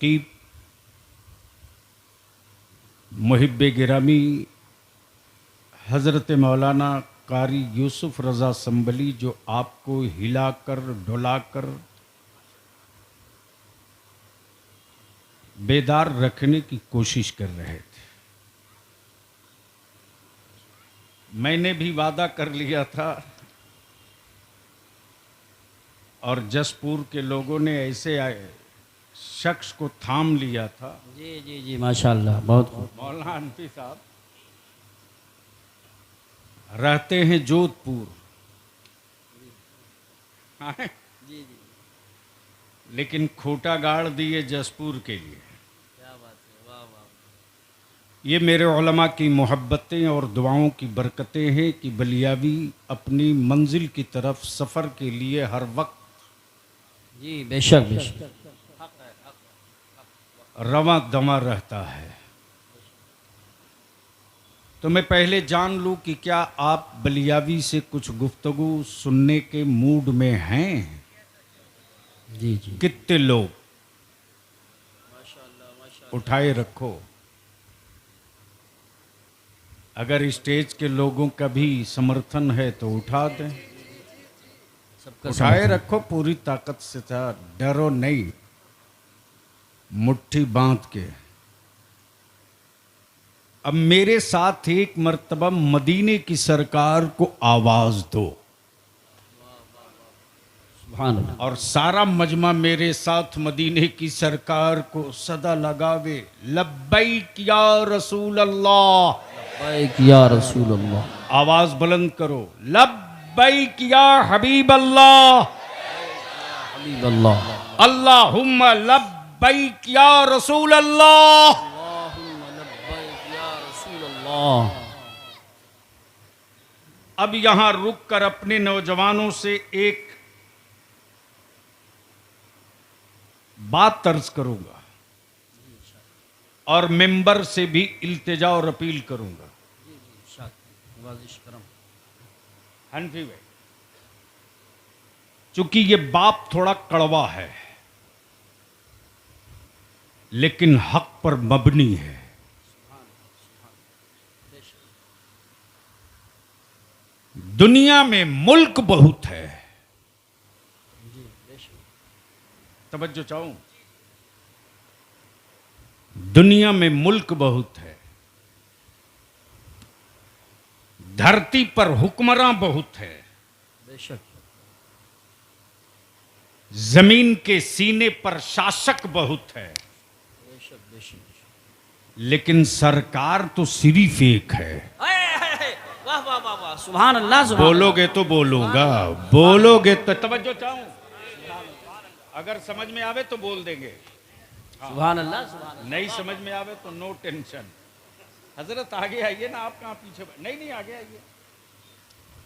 रकीब मुहिब्बे गिरामी हज़रत मौलाना कारी यूसुफ रज़ा संभली, जो आपको हिलाकर डुलाकर बेदार रखने की कोशिश कर रहे थे। मैंने भी वादा कर लिया था और जसपुर के लोगों ने ऐसे शख्स को थाम लिया था। जी जी जी, माशाल्लाह, बहुत खूब। मौलाना अनफी साहब रहते हैं जोधपुर, जी जी, लेकिन खोटा गाड़ दिए जसपुर के लिए। क्या बात है, वाह वाह। ये मेरे उलमा की मोहब्बतें और दुआओं की बरकतें हैं कि बलियावी अपनी मंजिल की तरफ सफ़र के लिए हर वक्त जी बेशक बेशक, रवां दवा रहता है। तो मैं पहले जान लूं कि क्या आप बलियावी से कुछ गुफ्तगू सुनने के मूड में हैं? जी जी, कितने लोग? माशाल्लाह माशाल्लाह। उठाए रखो। अगर स्टेज के लोगों का भी समर्थन है तो उठा दें, सबका उठाए समर्थन। रखो पूरी ताकत से। था डरो नहीं, मुट्ठी बांध के। अब मेरे साथ एक मर्तबा मदीने की सरकार को आवाज दो, सुभान अल्लाह। और सारा मजमा मेरे साथ मदीने की सरकार को सदा लगावे, लब्बैक या रसूल अल्लाह। लब्बैक या रसूल अल्लाह। आवाज बुलंद करो, लब्बैक या हबीब अल्लाह। हबीब अल्लाह। अल्लाहुम्मा लब्बैक या रसूल अल्लाह। अल्लाहुम्मा लब्बैक या रसूल अल्लाह। अब यहां रुक कर अपने नौजवानों से एक बात अर्ज करूंगा और मिंबर से भी इल्तिजा और अपील करूंगा। हनफी भाई, चूंकि ये बाप थोड़ा कड़वा है लेकिन हक पर मबनी है। दुनिया में मुल्क बहुत है, तवज्जो चाहूं, दुनिया में मुल्क बहुत है, धरती पर हुक्मरान बहुत है, बेशक जमीन के सीने पर शासक बहुत है, बेशक बेशक। लेकिन सरकार तो सिर्फ एक है। वाह वाह वाह वाह, सुभान अल्लाह सुभान। बोलोगे तो बोलूंगा, बोलोगे तो। तवज्जो चाहूं, अगर समझ में आवे तो बोल देंगे, सुभान अल्लाह सुभान। नहीं समझ में आवे तो नो टेंशन। हजरत आगे आइए ना, आप कहाँ पीछे? नहीं नहीं, आगे आइए।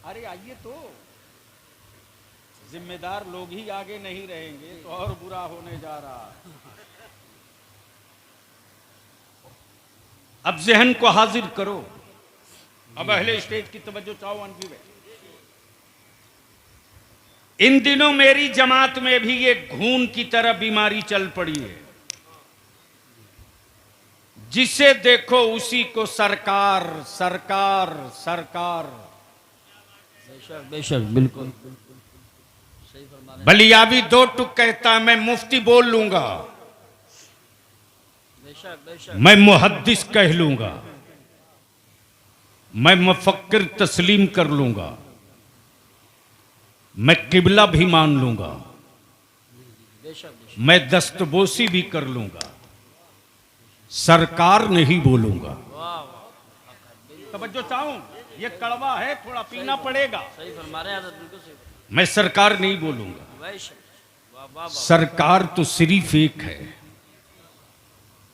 अरे आइए तो, जिम्मेदार लोग ही आगे नहीं रहेंगे तो और बुरा होने जा रहा। अब जहन को हाजिर करो। अब अहले स्टेज की तवज्जो चाहो। अनफी भाई, इन दिनों मेरी जमात में भी एक घून की तरह बीमारी चल पड़ी है। जिसे देखो उसी को सरकार सरकार सरकार। बेशक बेशक, बिल्कुल सही फरमा रहे हैं। बलियावी दो टुक कहता है, मैं मुफ्ती बोल लूंगा, बेशक बेशक, मैं मुहद्दिस कह लूंगा, मैं मुफक्किर तस्लीम कर लूंगा, मैं किबला भी मान लूंगा, बेशक बेशक। मैं दस्तबोसी भी कर लूंगा, सरकार नहीं बोलूंगा। वाह वाह, तवज्जो चाहूं, ये कड़वा है, थोड़ा पीना पड़ेगा। सही फरमा रहे हैं हज़रत, बिल्कुल सही। मैं सरकार नहीं बोलूंगा। बेशक, वाह वाह वाह, सरकार तो सिर्फ एक है।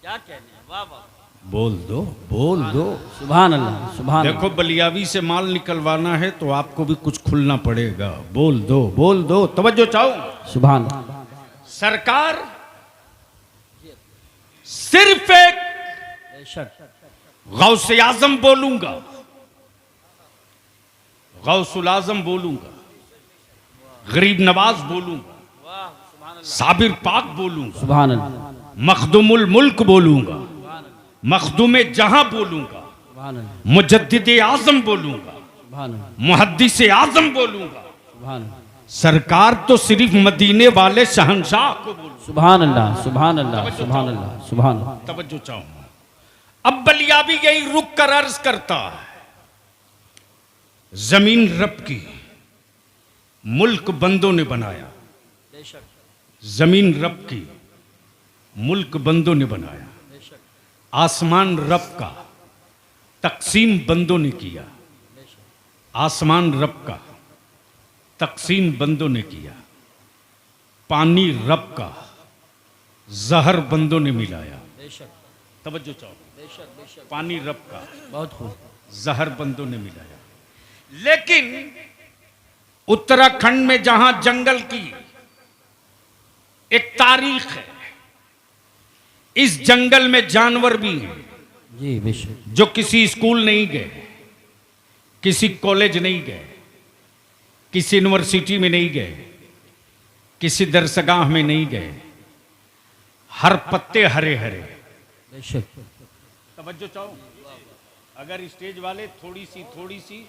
क्या कहने हैं, वाह वाह। बोल दो, बोल दो। सुभान अल्लाह सुभान। देखो, बलियावी से माल निकलवाना है तो आपको भी कुछ खुलना पड़ेगा। बोल दो, बोल दो। तवज्जो चाहो, सुभान। सरकार सिर्फ एक बेशक, गौसे आजम बोलूंगा, गौसुल आजम बोलूंगा, गरीब नवाज बोलूंगा, वाह सुभान अल्लाह, साबिर पाक बोलूंगा, सुभान अल्लाह। मखदुमुल मुल्क बोलूंगा, मखदुम जहां बोलूंगा, सुभान अल्लाह, मुजद्दिद आजम बोलूंगा, सुभान अल्लाह, मुहद्दिस आजम बोलूंगा। सुभान अल्लाह, सरकार तो सिर्फ मदीने वाले शहंशाह को बोलूंगा। सुभान अल्लाह, सुभान अल्लाह, सुभान अल्लाह, सुभान अल्लाह। तवज्जो चाहूंगा। अब बलियाबी यही रुक कर अर्ज करता है, जमीन रब की, मुल्क बंदों ने बनाया। बेशक, जमीन रब की, मुल्क बंदों ने बनाया। बेशक, आसमान रब का, तकसीम बंदों ने किया। आसमान रब का, तकसीम बंदों ने किया। पानी रब का, जहर बंदों ने मिलाया। बेशक, तवज्जो चाहो, बेशक, बेशक, पानी रब का, बहुत खूब। जहर बंदों ने मिलाया। लेकिन उत्तराखंड में जहां जंगल की एक तारीख है, इस जंगल में जानवर भी हैं जी बेशक, जो किसी स्कूल नहीं गए, किसी कॉलेज नहीं गए, किसी यूनिवर्सिटी में नहीं गए, किसी दरसगाह में नहीं गए। हर पत्ते हरे हरे। बेशक, तवज्जो चाहो, अगर स्टेज वाले थोड़ी सी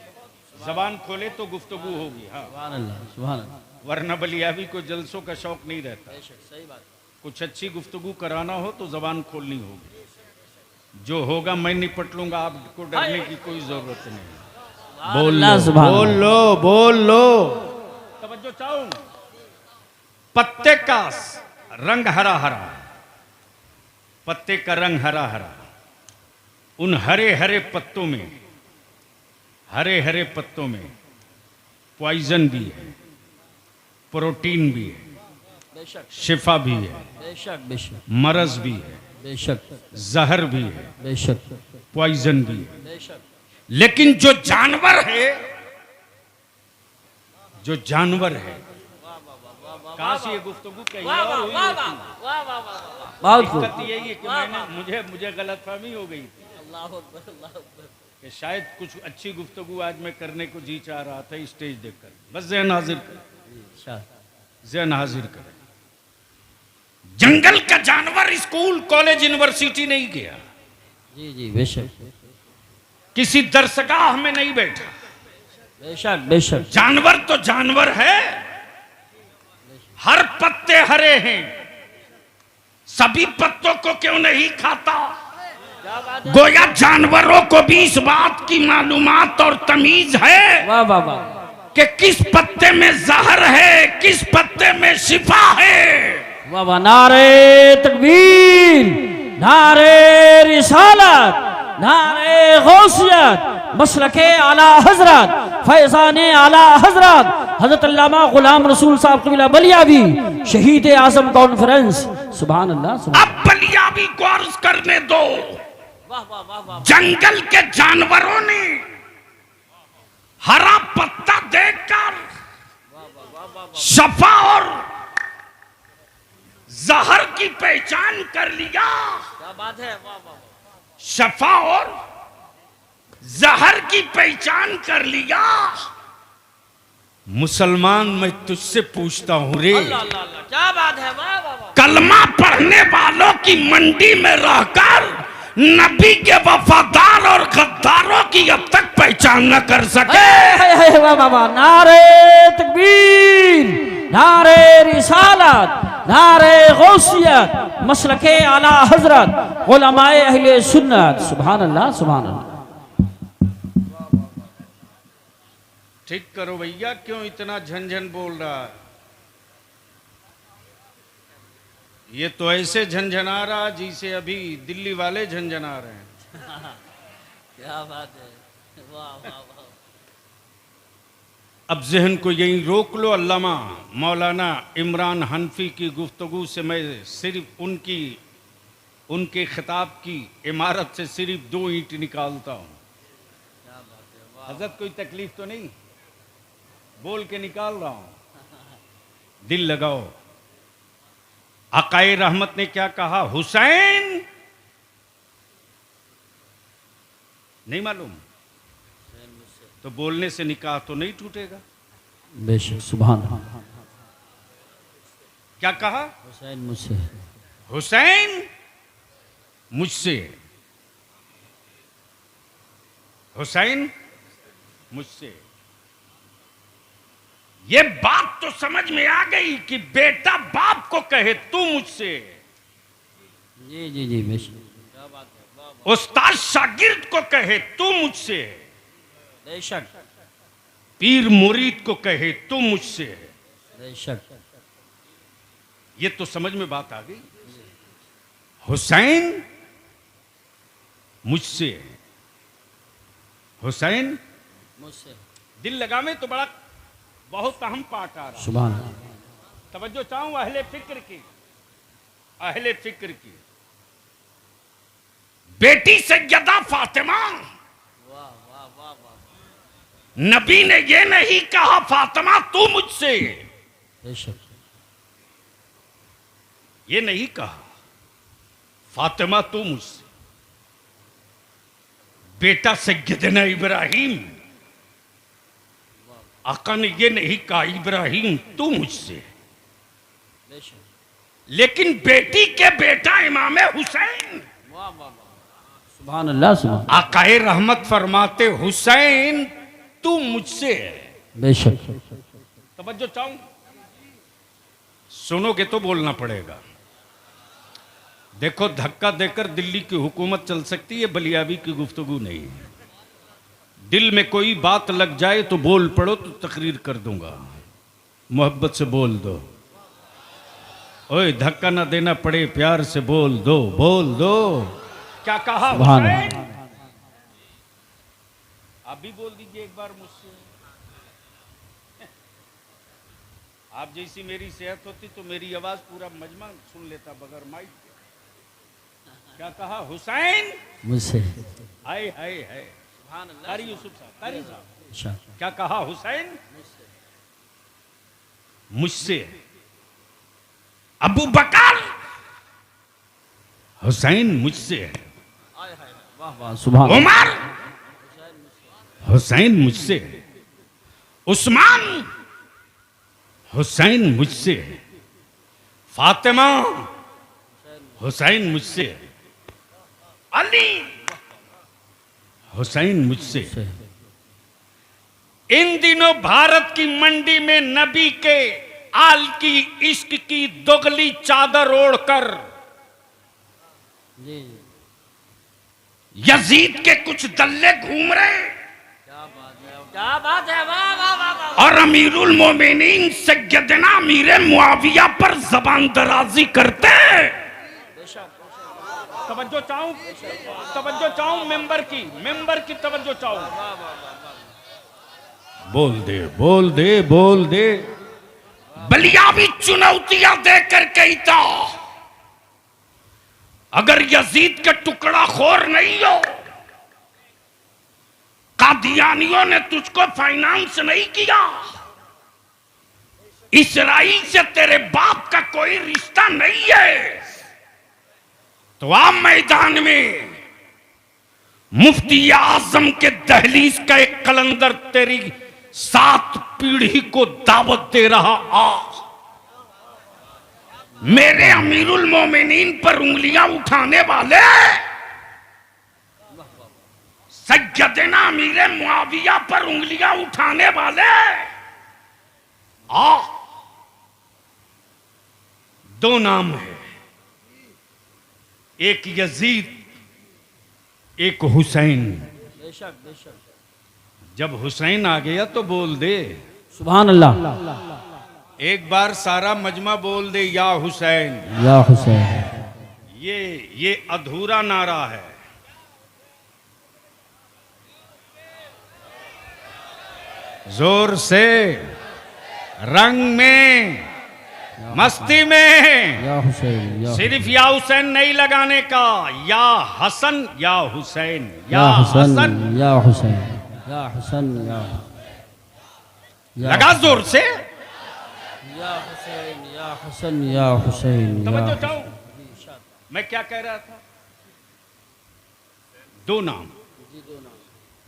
जबान खोले तो गुफ्तगू होगी। हाँ, सुभान अल्लाह, सुभान अल्लाह। वरना बलियाबी को जलसों का शौक नहीं रहता। बेशक, सही बात। कुछ अच्छी गुफ्तगू कराना हो तो जबान खोलनी होगी। जो होगा मैं निपट लूंगा, आपको डरने की कोई जरूरत नहीं। बोल अल्लाह, लो, सुभान बोल लो, बोल लो। तवज्जो चाहो, पत्ते का रंग हरा हरा, पत्ते का रंग हरा हरा। उन हरे हरे पत्तों में, हरे हरे पत्तों में पॉइजन भी है, प्रोटीन भी है, बेशक, शिफा भी है, बेशक, बेशक, मरज भी है, बेशक, जहर भी है, बेशक, पॉइजन भी है। बेशक, लेकिन जो जानवर है, जो जानवर है, कहां से ये गुफ्तगू कही और हुई होती? बहुत खूब। दिक्कत यही है कि मुझे गलतफहमी हो गई थी कि शायद कुछ अच्छी गुफ्तगू आज मैं करने को जी चाह रहा था स्टेज देखकर। बस ज़हन हाजिर कर, ज़हन हाजिर कर। जंगल का जानवर स्कूल कॉलेज यूनिवर्सिटी नहीं गया, जी जी, बेशक, किसी दरसगाह में नहीं बैठा। बेशक, बेशक, जानवर तो जानवर है, हर पत्ते हरे हैं, सभी पत्तों को क्यों नहीं खाता? गोया जानवरों को भी इस बात की मालूमात और तमीज है वाह वाह वाह, कि किस पत्ते में जहर है, किस पत्ते में शिफा है। वाह वाह। नारे तकबीर, नारे रिसालत, नारे गौसियत, मसलके आला हजरत, फैजाने आला हजरत हजरत अल्लामा गुलाम रसूल साहब कबीला बलियाबी, शहीद आजम कॉन्फ्रेंस। सुभान अल्लाह, सुभान। अब बलियाबी को अर्ज करने दो। वाह वाह वाह वाह, जंगल के जानवरों ने हरा पत्ता देखकर शफा और जहर की पहचान कर लिया। क्या बात है, वाह वाह। शफा और जहर की पहचान कर लिया। मुसलमान, मैं तुझसे पूछता हूं रे, अल्लाह अल्लाह अल्लाह, क्या बात है, वाह वाह वाह। कलमा पढ़ने वालों की मंडी में रहकर नबी के वफादार और गद्दारों की अब तक पहचान न कर सके। वाह वाह वाह। नारे तकबीर, नारे रिसालत, नारे गौसियत, मसलके आला हजरत, उलमाए अहले सुन्नत। सुभान अल्लाह, सुभान अल्लाह। ठीक करो भैया, क्यों इतना झंझन बोल रहा है? ये तो ऐसे झंझना रहा जिसे अभी दिल्ली वाले झंझना रहे हैं। क्या बात है, वाह वाह वाह। अब जहन को यहीं रोक लो। अल्लामा मौलाना इमरान हनफी की गुफ्तगू से मैं सिर्फ उनके खिताब की इमारत से सिर्फ 2 ईंट निकालता हूँ। हजरत कोई तकलीफ तो नहीं, बोल के निकाल रहा हूं। दिल लगाओ। आकाए रहमत ने क्या कहा? हुसैन नहीं मालूम तो बोलने से निकाह तो नहीं टूटेगा। बेशक, सुभान। क्या कहा? हुसैन मुझसे, हुसैन मुझसे, हुसैन मुझसे। ये बात तो समझ में आ गई कि बेटा बाप को कहे तू मुझसे, जी जी जी बेशक, उस्ताद शागिर्द को कहे तू मुझसे, बेशक पीर मुरीद को कहे तू मुझसे। बेशक, ये तो समझ में बात आ गई। हुसैन मुझसे, हुसैन मुझसे। दिल लगा में तो बड़ा बहुत अहम पाठ आ रहा। सुभान अल्लाह। तवज्जो चाहूं अहले फिक्र की, अहले फिक्र की। बेटी सैयदा फातिमा, वाह वाह वाह वाह, नबी ने ये नहीं कहा फातिमा तू मुझसे, बेशक ये नहीं कहा फातिमा तू मुझसे। बेटा सैयदना इब्राहिम, आका ने ये नहीं कहा इब्राहिम तू मुझसे, बेशक, लेकिन बेटी के बेटा इमाम हुसैन, वाह वाह वाह, सुभान अल्लाह सुभान, आकाए रहमत फरमाते हुसैन तू मुझसे है। बेशक, तवज्जो चाहूं, सुनोगे तो बोलना पड़ेगा। देखो धक्का देकर दिल्ली की हुकूमत चल सकती है, बलियावी की गुफ्तगू नहीं है। दिल में कोई बात लग जाए तो बोल पड़ो तो तकरीर कर दूंगा। मोहब्बत से बोल दो, ओए धक्का ना देना पड़े, प्यार से बोल दो, बोल दो। क्या कहा सुभान हुसैन? अल्लाह। आप भी बोल दीजिए एक बार मुझसे। आप जैसी मेरी सेहत होती तो मेरी आवाज पूरा मजमा सुन लेता बगैर माइक के। क्या कहा हुसैन मुझसे। हाय हाय हाय, कारी यूसुफ साहब, कारी साहब, अच्छा, क्या कहा हुसैन मुझसे। अबू बकर, हुसैन मुझसे है। वाह वाह, सुभान अल्लाह। उमर, हुसैन मुझसे है। उस्मान, हुसैन मुझसे है। फातिमा, हुसैन मुझसे है। अली, हुसैन मुझसे है। इन दिनों भारत की मंडी में नबी के आल की इश्क की दोगली चादर ओढ़कर जी, यजीद के कुछ दल्ले घूम रहे क्या बात है, क्या बात है, वाह वाह वाह वाह, और अमीरुल मोमिनीन सैयदना अमीर मुआविया पर जबान दराजी करते हैं। तवज्जो चाहूं मेंबर की तवज्जो चाहूं। बोल दे बोल दे बोल दे। बलियावी चुनौतियां देकर कही था, अगर यजीद के टुकड़ा खोर नहीं हो, कादियानियों ने तुझको फाइनेंस नहीं किया, इसराइल से तेरे बाप का कोई रिश्ता नहीं है, तो आप मैदान में मुफ्ती आजम के दहलीज का एक कलंदर तेरी 7 पीढ़ी को दावत दे रहा आ। मेरे अमीरुल मोमिनीन पर उंगलियां उठाने वाले, सैयदना अमीर मुआविया पर उंगलियां उठाने वाले आ। 2 नाम है, एक यजीद, एक हुसैन। बेशक बेशक, जब हुसैन आ गया तो बोल दे, सुभान अल्लाह। एक बार सारा मजमा बोल दे या हुसैन। या हुसैन। ये अधूरा नारा है। जोर से, रंग में, मस्ती में, या हुसैन, या सिर्फ या हुसैन नहीं लगाने का, या हसन या हुसैन, या हुसैन, या हुसैन, या हुसैन, या लगा जोर से। या हुसैन, या हुसैन, या हुसैन। तवज्जो चाहूं, मैं क्या कह रहा था? 2 नाम,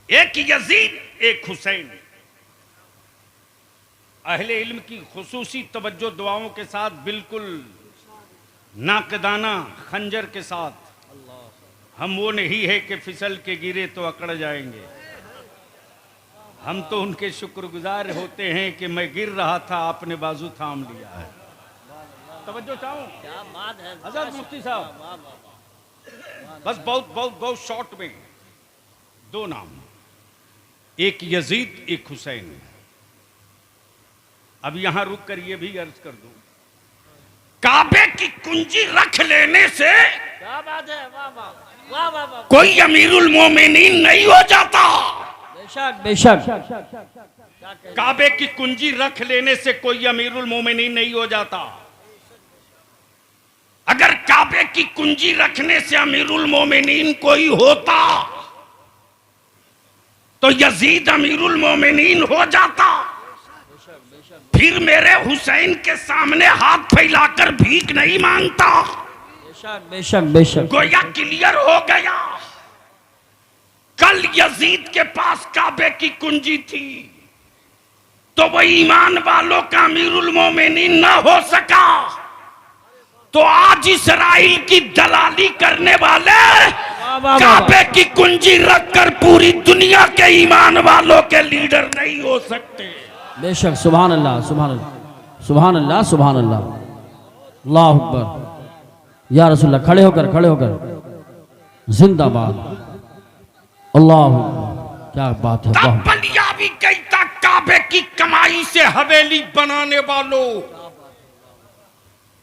एक यजीद, एक हुसैन। अहले इल्म की खुसूसी तवज्जो दुआओं के साथ बिल्कुल नाकदाना खंजर के साथ, हम वो नहीं है कि फिसल के गिरे तो अकड़ जाएंगे। हम तो उनके शुक्रगुजार होते हैं कि मैं गिर रहा था, आपने बाजू थाम लिया है। तवज्जो चाहूं, क्या बात है हजरत मुफ्ती साहब, बस बहुत बहुत बहुत शॉर्ट में दो नाम, एक यजीद एक हुसैन। अब यहां रुक कर ये भी अर्ज कर दूं, काबे की कुंजी रख लेने से क्या बात है, वाह वाह वाह वाह वाह, कोई अमीरुल मोमिनीन नहीं हो जाता। बेशक बेशक, काबे की कुंजी रख लेने से कोई अमीरुल मोमिनीन नहीं हो जाता। अगर काबे की कुंजी रखने से अमीरुल मोमिनीन कोई होता तो यजीद अमीरुल मोमिनीन हो जाता। फिर मेरे हुसैन के सामने हाथ फैलाकर भीख नहीं मांगता। बेशक बेशक बेशक, गोया क्लियर हो गया। कल यजीद के पास काबे की कुंजी थी तो वो ईमान वालों का अमीरुल मोमिनीन न हो सका, तो आज इसराइल की दलाली करने वाले काबे की कुंजी रखकर पूरी दुनिया के ईमान वालों के लीडर नहीं हो सकते। बेशक, सुभान अल्लाह सुभान अल्लाह सुभान अल्लाह सुभान अल्लाह, अल्लाह अकबर। या रसूलल्लाह, खड़े होकर जिंदाबाद, अल्लाह, क्या बात है, वाह। बलिया भी गई था काबे की कमाई से हवेली बनाने वालों,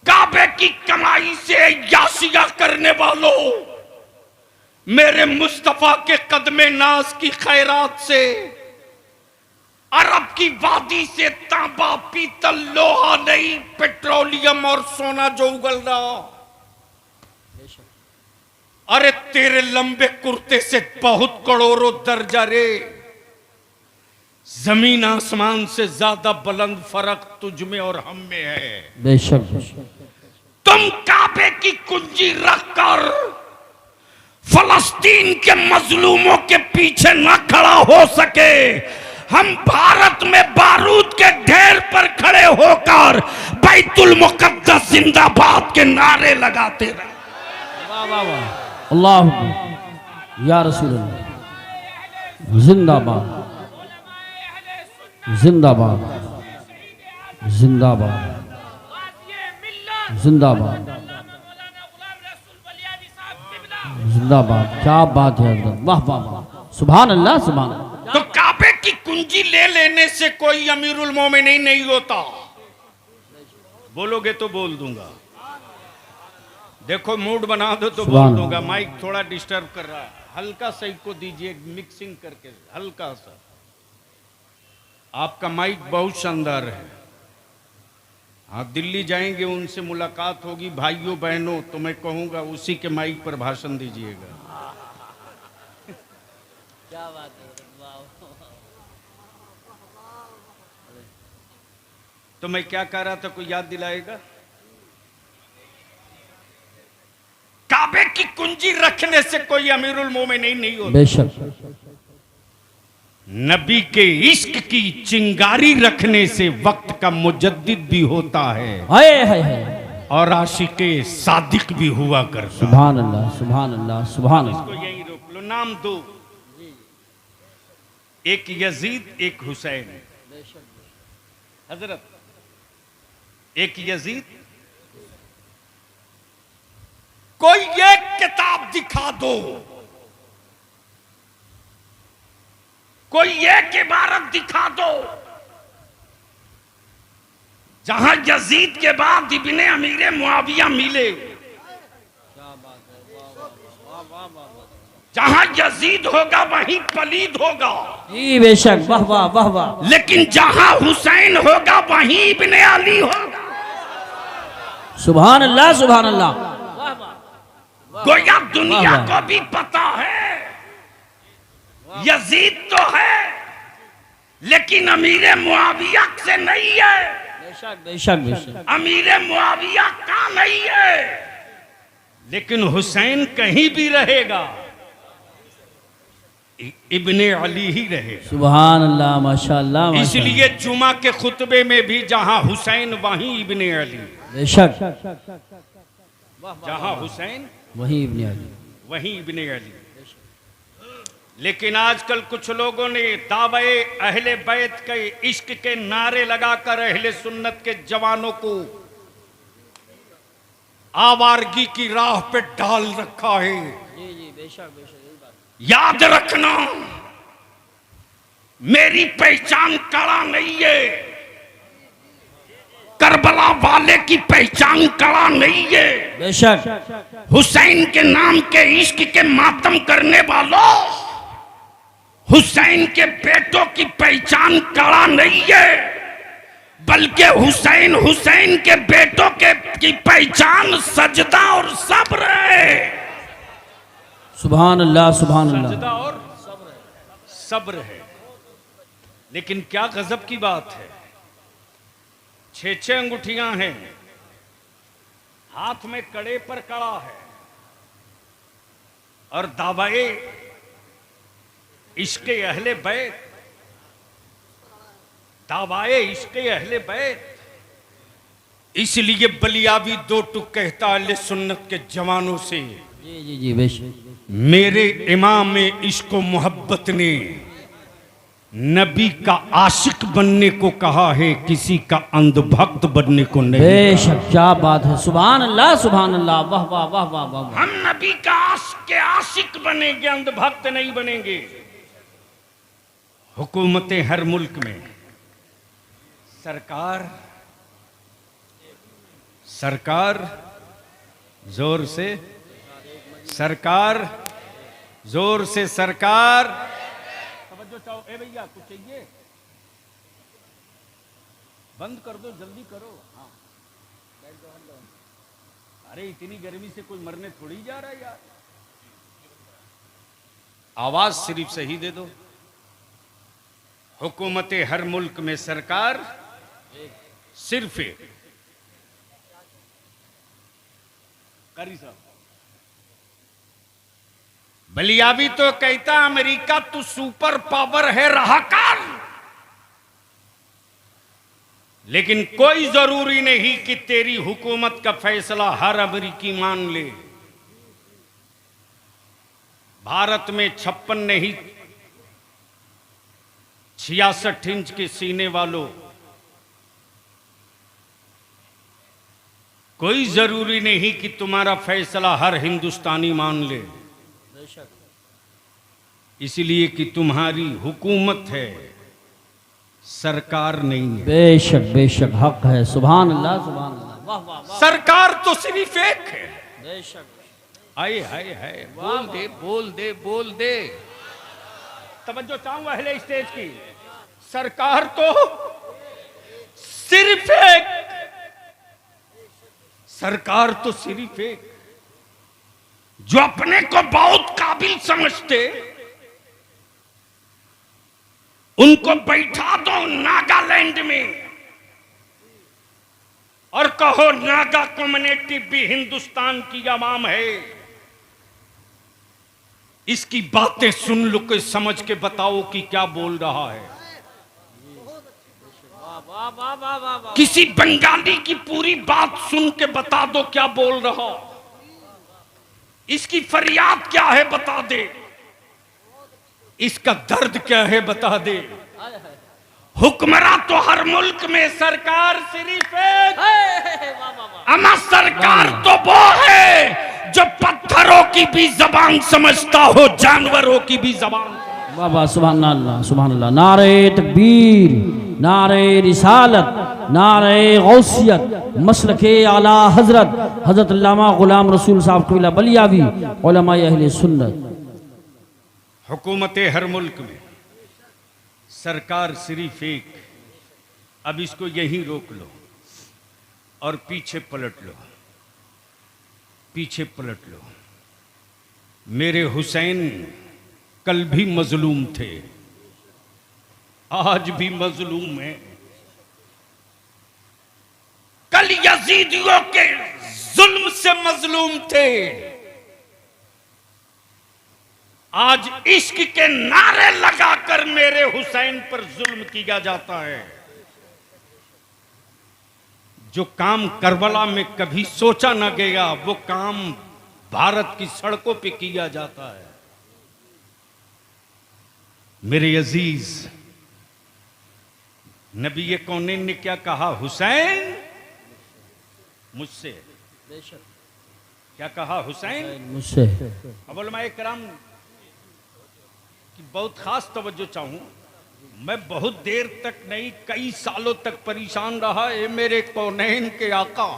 काबे की कमाई से यासिया करने वालों, मेरे मुस्तफा के कदमे नाज की खैरात से अरब की वादी से तांबा पीतल लोहा नहीं, पेट्रोलियम और सोना जो उगल रहा। अरे तेरे लंबे कुर्ते से बहुत करोड़ों दर्जा रे, जमीन आसमान से ज्यादा बुलंद फर्क तुझ में और हम में है। बेशक, तुम काबे की कुंजी रखकर फलस्तीन के मजलूमों के पीछे न खड़ा हो सके, हम भारत में बारूद के ढेर पर खड़े होकर बैतुल मुकद्दस जिंदाबाद के नारे लगाते रहे। वाह वाह वाह, अल्लाह, या रसूलल्लाह, जिंदाबाद जिंदाबाद जिंदाबाद जिंदाबाद जिंदाबाद, क्या बात है हजरत, वाह वाह वाह, सुभान अल्लाह सुभान अल्लाह। तो काबे की कुंजी ले लेने से कोई अमीरुल मोमिनीन नहीं होता। बोलोगे तो बोल दूंगा, देखो मूड बना दो तो बोल दूंगा। माइक थोड़ा डिस्टर्ब कर रहा है, हल्का सा को दीजिए मिक्सिंग करके, हल्का सा। आपका माइक बहुत शानदार है। हाँ, दिल्ली जाएंगे, उनसे मुलाकात होगी भाइयों बहनों, तो मैं कहूंगा उसी के माइक पर भाषण दीजिएगा। क्या बात है, तो मैं क्या कह रहा था, कोई याद दिलाएगा? काबे की कुंजी रखने से कोई अमीरुल मोमिनीन नहीं होता। बेशक, नबी के इश्क की चिंगारी रखने से वक्त का मुजद्दिद भी होता है, हाय हाय हाय, और आशिके सादिक भी हुआ करता। सुभान अल्लाह सुभान अल्लाह सुभान अल्लाह। इसको यही रोक लो। नाम दो, एक यजीद एक हुसैन। हजरत, एक यजीद, कोई एक किताब दिखा दो, कोई एक इबारत दिखा दो जहां यजीद के बाद इब्ने अमीर मुआविया मिले, जहां यजीद होगा वहीं पलीद होगा। जी बेशक, वाह वाह वाह वाह। लेकिन जहां हुसैन होगा वहीं इब्ने अली होगा। सुभान अल्लाह सुभान अल्लाह। गोया दुनिया को भी पता है यजीद तो है लेकिन अमीर मुआविया से नहीं है। बेशक बेशक बेशक, अमीर मुआविया का नहीं है, लेकिन हुसैन कहीं भी रहेगा, इब्ने अली ही रहेगा। सुभान अल्लाह, माशाअल्लाह माशाअल्लाह। इसलिए जुमा के खुतबे में भी जहां हुसैन वहीं इब्ने अली। बेशक, जहां हुसैन वही इब्ने अली। वहीं इब्ने अली। लेकिन आजकल कुछ लोगों ने दावे अहले बैत के इश्क के नारे लगाकर अहले सुन्नत के जवानों को आवारगी की राह पे डाल रखा है। जी जी बेशक बेशक यही बात। याद रखना, मेरी पहचान कड़ा नहीं है, करबला वाले की पहचान कड़ा नहीं है। बेशक हुसैन के नाम के इश्क के मातम करने वालों, हुसैन के बेटों की पहचान कड़ा नहीं है, बल्कि हुसैन हुसैन के बेटों के की पहचान सजदा और सब्र है। सुभान अल्लाह सुभान अल्लाह। सजदा और सब्र है। लेकिन क्या गजब की बात है, 6 अंगूठियां हैं, हाथ में कड़े पर कड़ा है, और दावाए इश्के अहले बैत, दावाए इश्के अहले बैत। इसलिए बलियावी 2 टुक कहता अहले सुन्नत के जवानों से, जी जी जी बेशक। मेरे इमाम इश्क मोहब्बत ने नबी का आशिक बनने को कहा है, किसी का अंधभक्त बनने को नहीं। बेशक क्या बात है, सुभान अल्लाह सुभान अल्लाह। वाह वाह वाह वाह वाह वाह। हम नबी का के आशिक बनेंगे, अंधभक्त नहीं बनेंगे। हुकूमतें हर मुल्क में सरकार सरकार जोर से सरकार जोर से सरकार। समझो चाहो ए भैया कुछ चाहिए, बंद कर दो, जल्दी करो। हाँ अरे इतनी गर्मी से कोई मरने थोड़ी जा रहा है यार। आवाज सिर्फ सही दे दो। हुकूमतें हर मुल्क में सरकार सिर्फ एक। करी साहब बलियावी तो कहता अमेरिका तू सुपर पावर है रहा कर, लेकिन कोई जरूरी नहीं कि तेरी हुकूमत का फैसला हर अमेरिकी मान ले। भारत में 56 नहीं 66 इंच के सीने वालों, कोई जरूरी नहीं कि तुम्हारा फैसला हर हिंदुस्तानी मान ले, इसलिए कि तुम्हारी हुकूमत है, सरकार नहीं है। बेशक बेशक हक है, सुभान अल्लाह सुभान अल्लाह। वाह वाह वाह। सरकार तो सिर्फ एक है। बेशक आए हाय हाय, बोल दे बोल दे बोल दे। तवज्जो चाहूंगा अहले स्टेज की, सरकार तो सिर्फ एक, सरकार तो सिर्फ एक। जो अपने को बहुत काबिल समझते उनको बैठा दो नागालैंड में और कहो नागा कम्युनिटी भी हिंदुस्तान की आवाम है। इसकी बातें सुन लो के समझ के बताओ कि क्या बोल रहा है। किसी बंगाली की पूरी बात सुन के बता दो क्या बोल रहा, इसकी फरियाद क्या है बता दे, इसका दर्द क्या है बता दे। हुक्मरान तो हर मुल्क में, सरकार सिर्फ एक। अमा सरकार तो वो है जो पत्थरों की भी जबान समझता हो, जानवरों की भी जबान। वाह वाह सुभान अल्लाह सुभान अल्लाह। नारे तकबीर, नारे रिसालत, नारे गौसियत, मसलके आला हजरत हजरत अल्लामा गुलाम रसूल साहब कबीला बलियावी उलमा अहले सुन्नत। हुकूमतें हर मुल्क में, सरकार सिर्फ एक। अब इसको यहीं रोक लो और पीछे पलट लो, पीछे पलट लो। मेरे हुसैन कल भी मजलूम थे, आज भी मजलूम है। कल यजीदियों के जुल्म से मजलूम थे, आज इश्क के नारे लगाकर मेरे हुसैन पर जुल्म किया जाता है। जो काम करबला में कभी सोचा न गया वो काम भारत की सड़कों पे किया जाता है। मेरे अजीज, नबी ये कौनैन ने क्या कहा? हुसैन मुझसे। क्या कहा? हुसैन मुझसे। अब उलमाए किराम की बहुत खास तवज्जो चाहूं। मैं बहुत देर तक नहीं, कई सालों तक परेशान रहा। ये मेरे कौनैन के आका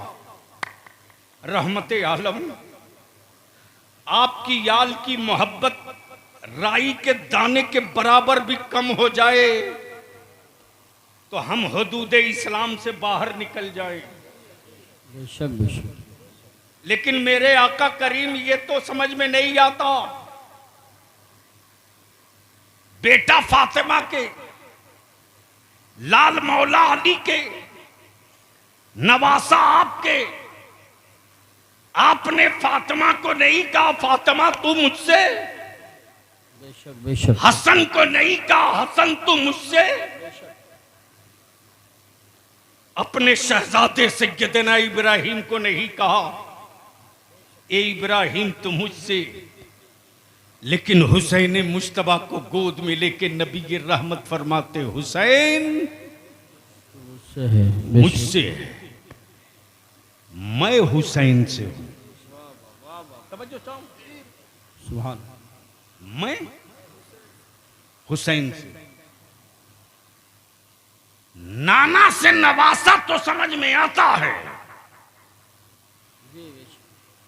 रहमते आलम, आपकी याल की मोहब्बत राई के दाने के बराबर भी कम हो जाए तो हम हुदूद इस्लाम से बाहर निकल जाए। बेशक बेशक। लेकिन मेरे आका करीम ये तो समझ में नहीं आता। बेटा फातिमा के, लाल मौला अली के, नवासा आपके, आपने फातिमा को नहीं कहा फातिमा तू मुझसे? बेशक बेशक। हसन को नहीं कहा हसन तू मुझसे? अपने शहजादे सैयदना इब्राहिम को नहीं कहा ए इब्राहिम तू मुझसे? लेकिन हुसैन मुश्तबा को गोद में लेके नबी की रहमत फरमाते, हुसैन मुझसे है, बेशक। मुझसे है, मैं हुसैन से हूं। तवज्जो चाहो, सुभान। मैं हुसैन से। नाना से नवासा तो समझ में आता है,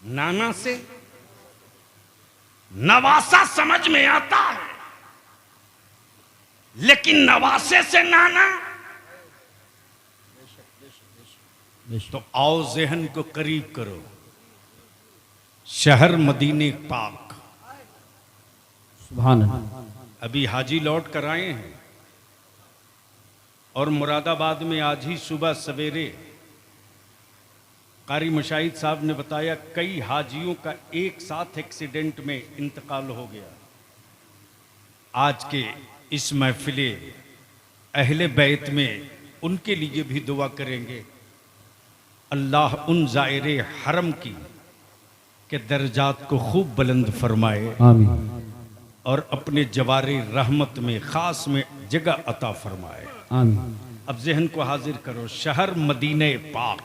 नाना से नवासा समझ में आता है, लेकिन नवासे से नाना। तो आओ जहन को करीब करो। शहर मदीने पाक। सुभान अल्लाह। अभी हाजी लौट कर आए हैं और मुरादाबाद में आज ही सुबह सवेरे कारी मशाहिद साहब ने बताया कई हाजियों का एक साथ एक्सीडेंट में इंतकाल हो गया। आज के इस महफिले अहले बैत में उनके लिए भी दुआ करेंगे। अल्लाह उन ज़ायरे हरम की के दर्जात को खूब बुलंद फरमाए, आमीन और अपने जवारे रहमत में खास में जगह अता फरमाए, आमीन। अब जहन को हाजिर करो। शहर मदीने पाक।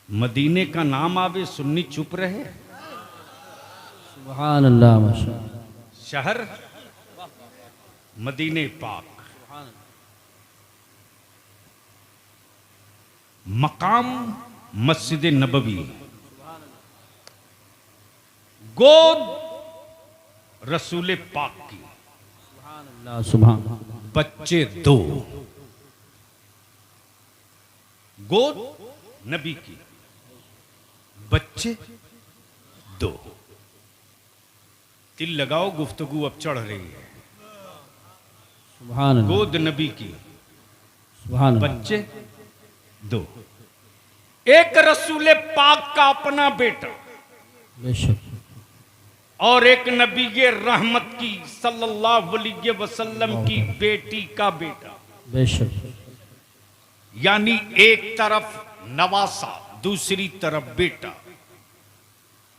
मदीने का नाम आवे सुन्नी चुप रहे। सुभान अल्लाह माशाअल्लाह। शहर मदीने पाक। मकाम मस्जिद नबवी। गोद रसूल पाक की। अल्लाह सुभान। बच्चे दो। गोद नबी की, बच्चे दो। तिल लगाओ, गुफ्तगू अब चढ़ रही है। सुभान अल्लाह। गोद नबी की, सुभान अल्लाह। बच्चे दो। एक रसूल पाक का अपना बेटा बेशक। और एक नबी के रहमत की सल्लल्लाहु अलैहि वसल्लम की बेटी का बेटा। बेशक। यानी एक तरफ नवासा, दूसरी तरफ बेटा।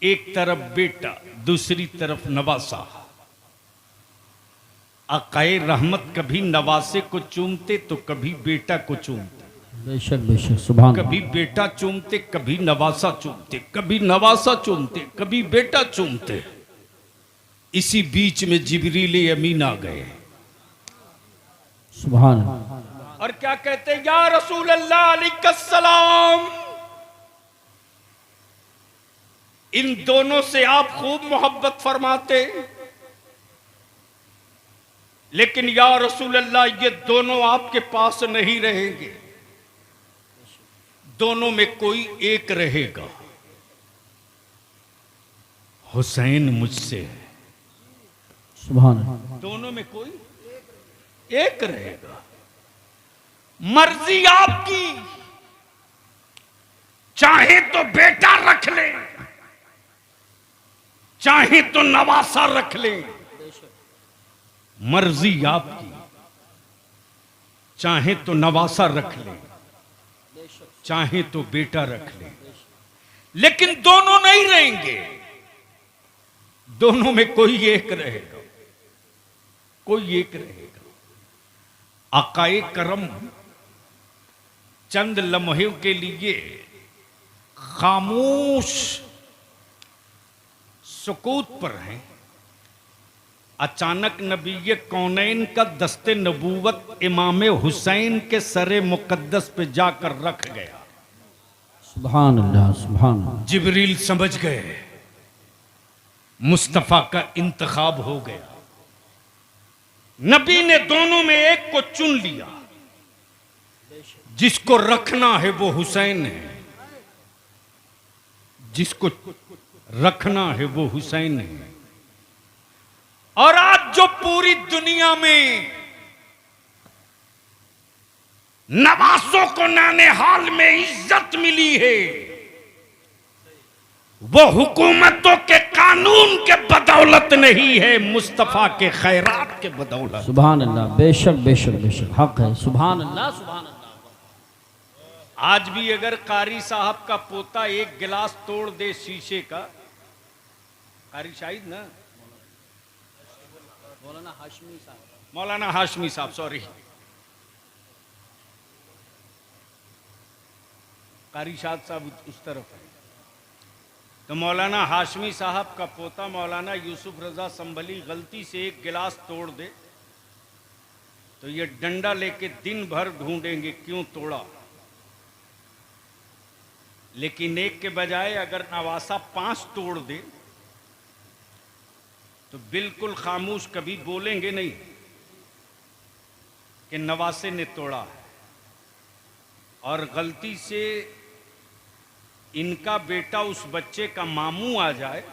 एक तरफ बेटा, दूसरी तरफ नवासा। आकाए रहमत कभी नवासे को चूमते तो कभी बेटा को चूमते। बेशक बेशक। सुभान। कभी बेटा चूमते, कभी नवासा चूमते, कभी नवासा चूमते, कभी बेटा चूमते। इसी बीच में जिब्रील अमीन आ गए। सुभान। और क्या कहते, या रसूल अल्लाह अलैहिस्सलाम, इन दोनों से आप खूब मोहब्बत फरमाते, लेकिन या रसूल अल्लाह ये दोनों आपके पास नहीं रहेंगे, दोनों में कोई एक रहेगा। हुसैन मुझसे है। सुभान। दोनों में कोई एक रहेगा। मर्जी आपकी, चाहे तो बेटा रख ले, चाहे तो नवासा रख ले। मर्जी आपकी, चाहे तो नवासा रख ले, चाहे तो बेटा रख ले, लेकिन दोनों नहीं रहेंगे, दोनों में कोई एक रहेगा, कोई एक रहेगा। आकाए करम चंद लम्हों के लिए खामोश सुकूत पर हैं। अचानक नबी कौनैन का दस्ते नबूवत इमाम हुसैन के सरे मुकद्दस पे जाकर रख गया। सुभान अल्लाह, सुभान अल्लाह। जिब्रील समझ गए मुस्तफा का इंतखाब हो गया। नबी ने दोनों में एक को चुन लिया, जिसको रखना है वो हुसैन है, जिसको रखना है वो हुसैन है। और आज जो पूरी दुनिया में नवासों को नाने हाल में इज्जत मिली है, वो हुकूमतों के कानून के बदौलत नहीं है, मुस्तफा के खैरात के बदौलत। सुभान अल्लाह, बेशक बेशक बेशक हक है। सुभान अल्लाह, सुभान अल्लाह। आज भी अगर कारी साहब का पोता एक गिलास तोड़ दे शीशे का, कारी शाहिद ना, मौलाना हाशमी साहब सॉरी, कारी शाहिद साहब उस तरफ है, तो मौलाना हाशमी साहब का पोता मौलाना यूसुफ रजा संभली गलती से एक गिलास तोड़ दे, तो ये डंडा लेके दिन भर ढूंढेंगे क्यों तोड़ा। लेकिन एक के बजाय अगर नवासा 5 तोड़ दे तो बिल्कुल खामोश, कभी बोलेंगे नहीं कि नवासे ने तोड़ा है। और गलती से इनका बेटा उस बच्चे का मामू आ जाए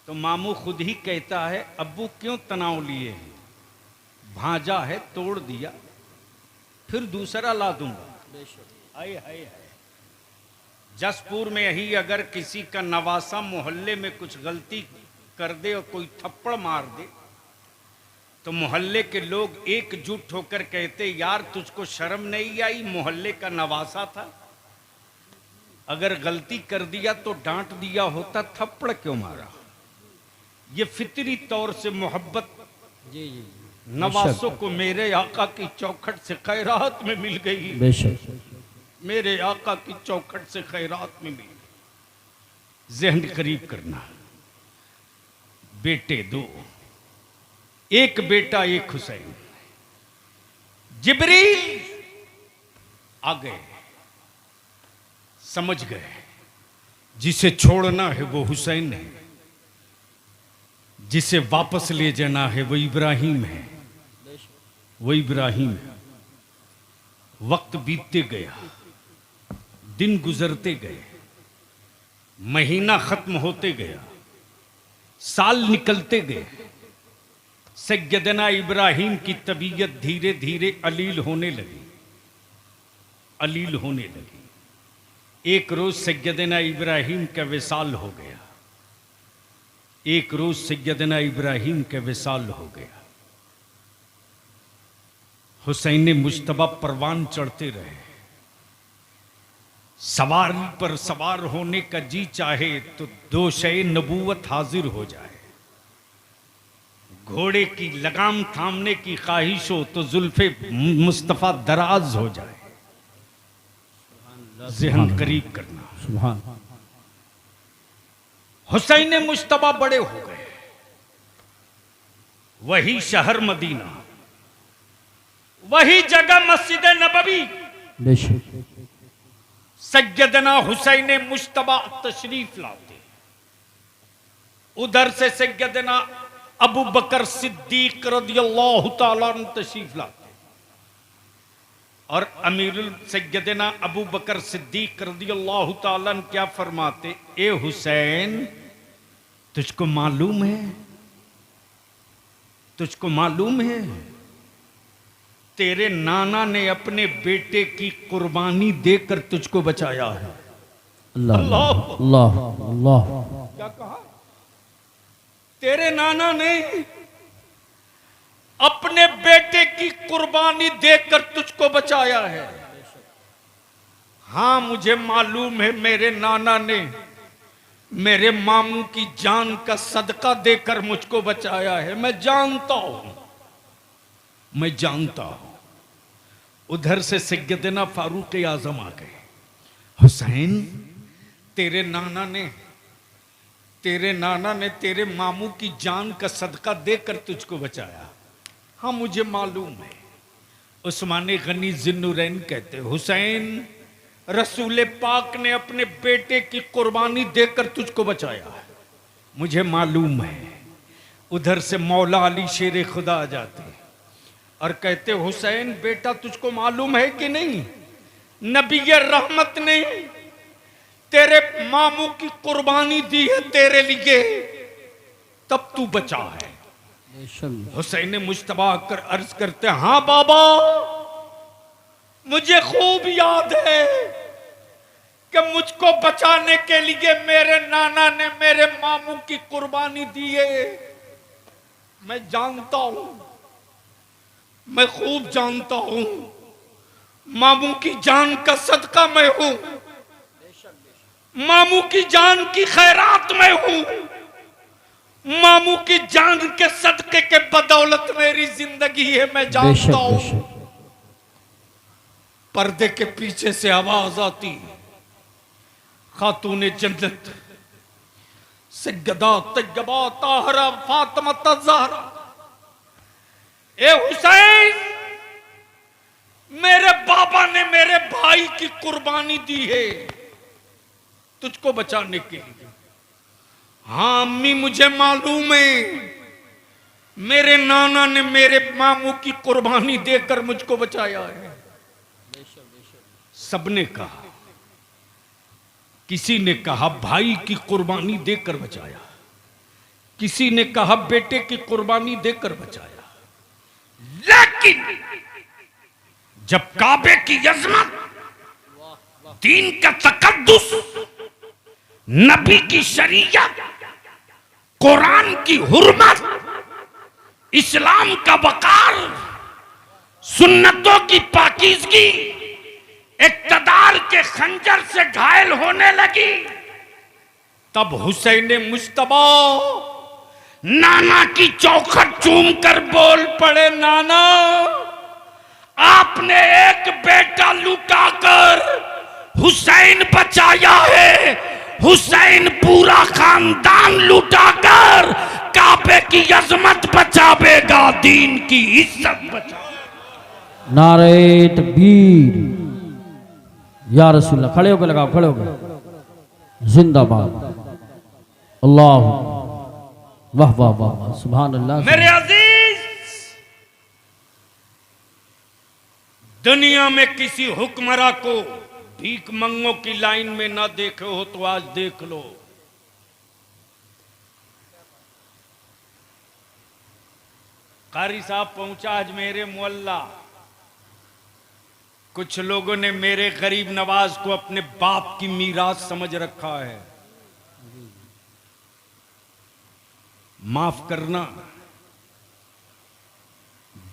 तो मामू खुद ही कहता है अब्बू क्यों तनाव लिए हैं, भांजा है तोड़ दिया, फिर दूसरा ला दूंगा। हाय हाय हाय। जसपुर में ही अगर किसी का नवासा मोहल्ले में कुछ गलती कर दे और कोई थप्पड़ मार दे तो मोहल्ले के लोग एकजुट होकर कहते यार तुझको शर्म नहीं आई, मोहल्ले का नवासा था, अगर गलती कर दिया तो डांट दिया होता, थप्पड़ क्यों मारा। ये फितरी तौर से मोहब्बत जी जी नवासों को मेरे आका की चौखट से खैरात में मिल गई, बेशक। मेरे आका की चौखट से खैरात में मिल गई। जहन करीब करना, बेटे 2, एक बेटा एक हुसैन। जिब्रील आ गए, समझ गए जिसे छोड़ना है वो हुसैन है, जिसे वापस ले जाना है वो इब्राहिम है, वो इब्राहिम है। वक्त बीतते गया, दिन गुजरते गए, महीना खत्म होते गया, साल निकलते गए। सैयदना इब्राहिम की तबीयत धीरे धीरे अलील होने लगी, अलील होने लगी। एक रोज सैयदना इब्राहिम का विसाल हो गया, एक रोज सैयदना इब्राहिम का विसाल हो गया। हुसैन मुज्तबा परवान चढ़ते रहे, सवारी पर सवार होने का जी चाहे तो 2 शय नबूवत हाजिर हो जाए, घोड़े की लगाम थामने की ख्वाहिश हो तो जुल्फे मुस्तफा दराज हो जाए। ज़हन करीब करना, सुभान। हुसैन मुज्तबा बड़े हो गए, वही शहर मदीना, वही जगह मस्जिद नबवी, बेशक। सैयदना हुसैन मुज्तबा तशरीफ लाते, उधर से सैयदना अबू बकर सिद्दीक रदियल्लाहु ताला अन्हु तशरीफ लाते, और अमीरुल सैयदना अबू बकर सिद्दीक रदियल्लाहु ताला अन्हु क्या फरमाते, ए हुसैन तुझको मालूम है, तुझको मालूम है तेरे नाना ने अपने बेटे की कुर्बानी देकर तुझको बचाया है। अल्लाह अल्लाह अल्लाह अल्लाह। क्या कहा? तेरे नाना ने अपने बेटे की कुर्बानी देकर तुझको बचाया है। हाँ मुझे मालूम है मेरे नाना ने मेरे मामू की जान का सदका देकर मुझको बचाया है। मैं जानता हूं, मैं जानता हूं। उधर से सैयदना फारूक आजम आ गए। हुसैन, तेरे नाना ने तेरे मामू की जान का सदका देकर तुझको बचाया। हाँ मुझे मालूम है। उस्मान गनी जिन्नुरैन कहते, हुसैन, रसूल पाक ने अपने बेटे की कुर्बानी देकर तुझको बचाया है। मुझे मालूम है। उधर से मौला अली शेर खुदा आ जाते और कहते, हुसैन बेटा तुझको मालूम है कि नहीं, नबी रहमत ने तेरे मामू की कुर्बानी दी है तेरे लिए, तब तू बचा है। हुसैन मुश्तबा कर अर्ज करते, हाँ बाबा, मुझे खूब याद है कि मुझको बचाने के लिए मेरे नाना ने मेरे मामू की कुर्बानी दी है। मैं जानता हूं, मैं खूब जानता हूं, मामू की जान का सदका मैं हूं, मामू की जान की खैरात मैं हूं, मामू की जान के सदके के बदौलत मेरी जिंदगी है। मैं जानता हूं। पर्दे के पीछे से आवाज आती, खातूने जन्नत सैयदा तैयबा ताहरा फातिमा ज़हरा, ए हुसैन, मेरे बाबा ने मेरे भाई की कुर्बानी दी है तुझको बचाने के लिए। हाँ अम्मी, मुझे मालूम है मेरे नाना ने मेरे मामू की कुर्बानी देकर मुझको बचाया है। सबने कहा, किसी ने कहा भाई की कुर्बानी देकर बचाया, किसी ने कहा बेटे की कुर्बानी देकर बचाया। लेकिन जब काबे की अजमत, दीन का तकद्दुस, नबी की शरीयत, कुरान की हुर्मत, इस्लाम का वकार, सुन्नतों की पाकीज़गी इक़्तिदार के खंजर से घायल होने लगी, तब हुसैन मुश्तबा नाना की चौखट चूम कर बोल पड़े, नाना, आपने एक बेटा लुटाकर हुसैन बचाया है, हुसैन पूरा खानदान लुटाकर काबे की अजमत बचावेगा, दीन की इज्जत बचावेगा। नारे तकबीर, या रसूलल्लाह। खड़े होकर लगाओ, खड़े होकर। जिंदाबाद, अल्लाह, वाह वाह वाह वाह, सुभान अल्लाह। मेरे अजीज, दुनिया में किसी हुक्मरां को भीख मंगों की लाइन में ना देखे हो तो आज देख लो। कारी साहब पहुंचा आज मेरे मोहल्ला। कुछ लोगों ने मेरे गरीब नवाज को अपने बाप की मीरास समझ रखा है। माफ करना,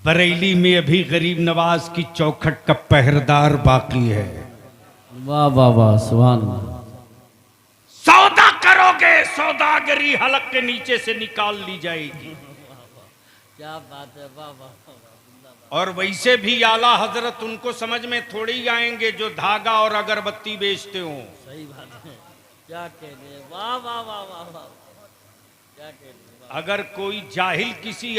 बरेली में अभी गरीब नवाज की चौखट का पहरेदार बाकी है। वाह वाह वाह, सुभान अल्लाह। सौदा करोगे, सौदागरी हलक के नीचे से निकाल ली जाएगी। क्या बात है, वाह वाह। और वैसे भी आला हजरत उनको समझ में थोड़ी ही आएंगे जो धागा और अगरबत्ती बेचते हो। सही बात है, क्या कहने, वाह वाह वाह वाह वाह, क्या कहने। अगर कोई जाहिल किसी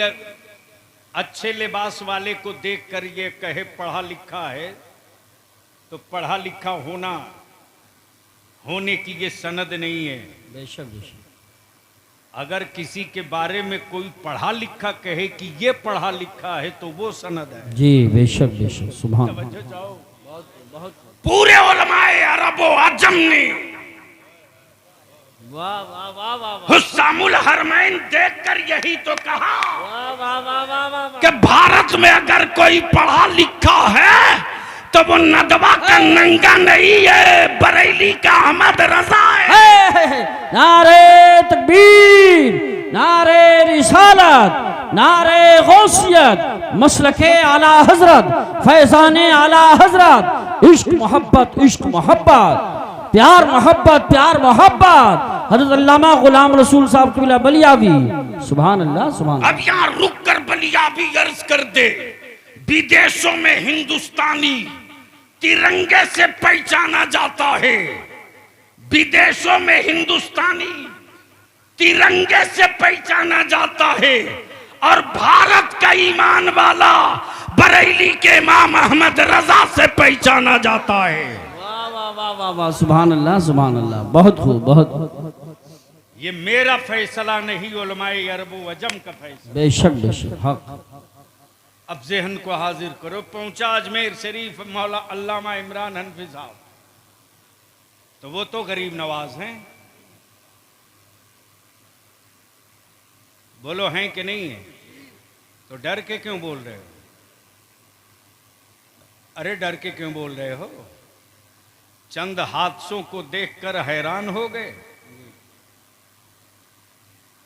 अच्छे लिबास वाले को देखकर ये कहे पढ़ा लिखा है, तो पढ़ा लिखा होने की ये सनद नहीं है। बेशक बेशक। अगर किसी के बारे में कोई पढ़ा लिखा कहे कि ये पढ़ा लिखा है तो वो सनद है। जी बेशक बेशक, सुभान अल्लाह। बहुत बहुत पूरे उलमाए अरब व अजम ने वाह वाह वाह वाह, हुस्सामुल हरमैन देखकर यही तो कहा वाह वाह वाह वाह वाह, कि भारत में अगर कोई पढ़ा लिखा है तो वो नदवा का नंगा नहीं है, बरेली का अहमद रजा है। नारे तकबीर, नारे रिसालत, नारे गौसियत मसलके आला हजरत फैजान आला हजरत इश्क मोहब्बत प्यार मोहब्बत हजरत अल्लामा गुलाम रसूल साहब कबीला बलियावी सुभान अल्लाह सुभान अल्लाह। अब यहाँ रुक कर बलियाबी अर्ज कर दे, विदेशों में हिंदुस्तानी तिरंगे से पहचाना जाता है, विदेशों में हिंदुस्तानी तिरंगे से पहचाना जाता है, और भारत का ईमान वाला बरेली के इमाम अहमद रजा से पहचाना जाता है। वाह वाह वाह वाह वाह सुभान अल्लाह बहुत खूब बहुत। ये मेरा फैसला नहीं, उलमाए अरब व अजम का फैसला। बेशक हक। अब ज़हन को हाजिर करो, पहुंचा अजमेर शरीफ मौला अल्लामा इमरान हनफी साहब, तो वो तो गरीब नवाज हैं, बोलो हैं कि नहीं है? तो डर के क्यों बोल रहे हो? अरे डर के क्यों बोल रहे हो? चंद हादसों को देखकर हैरान हो गए,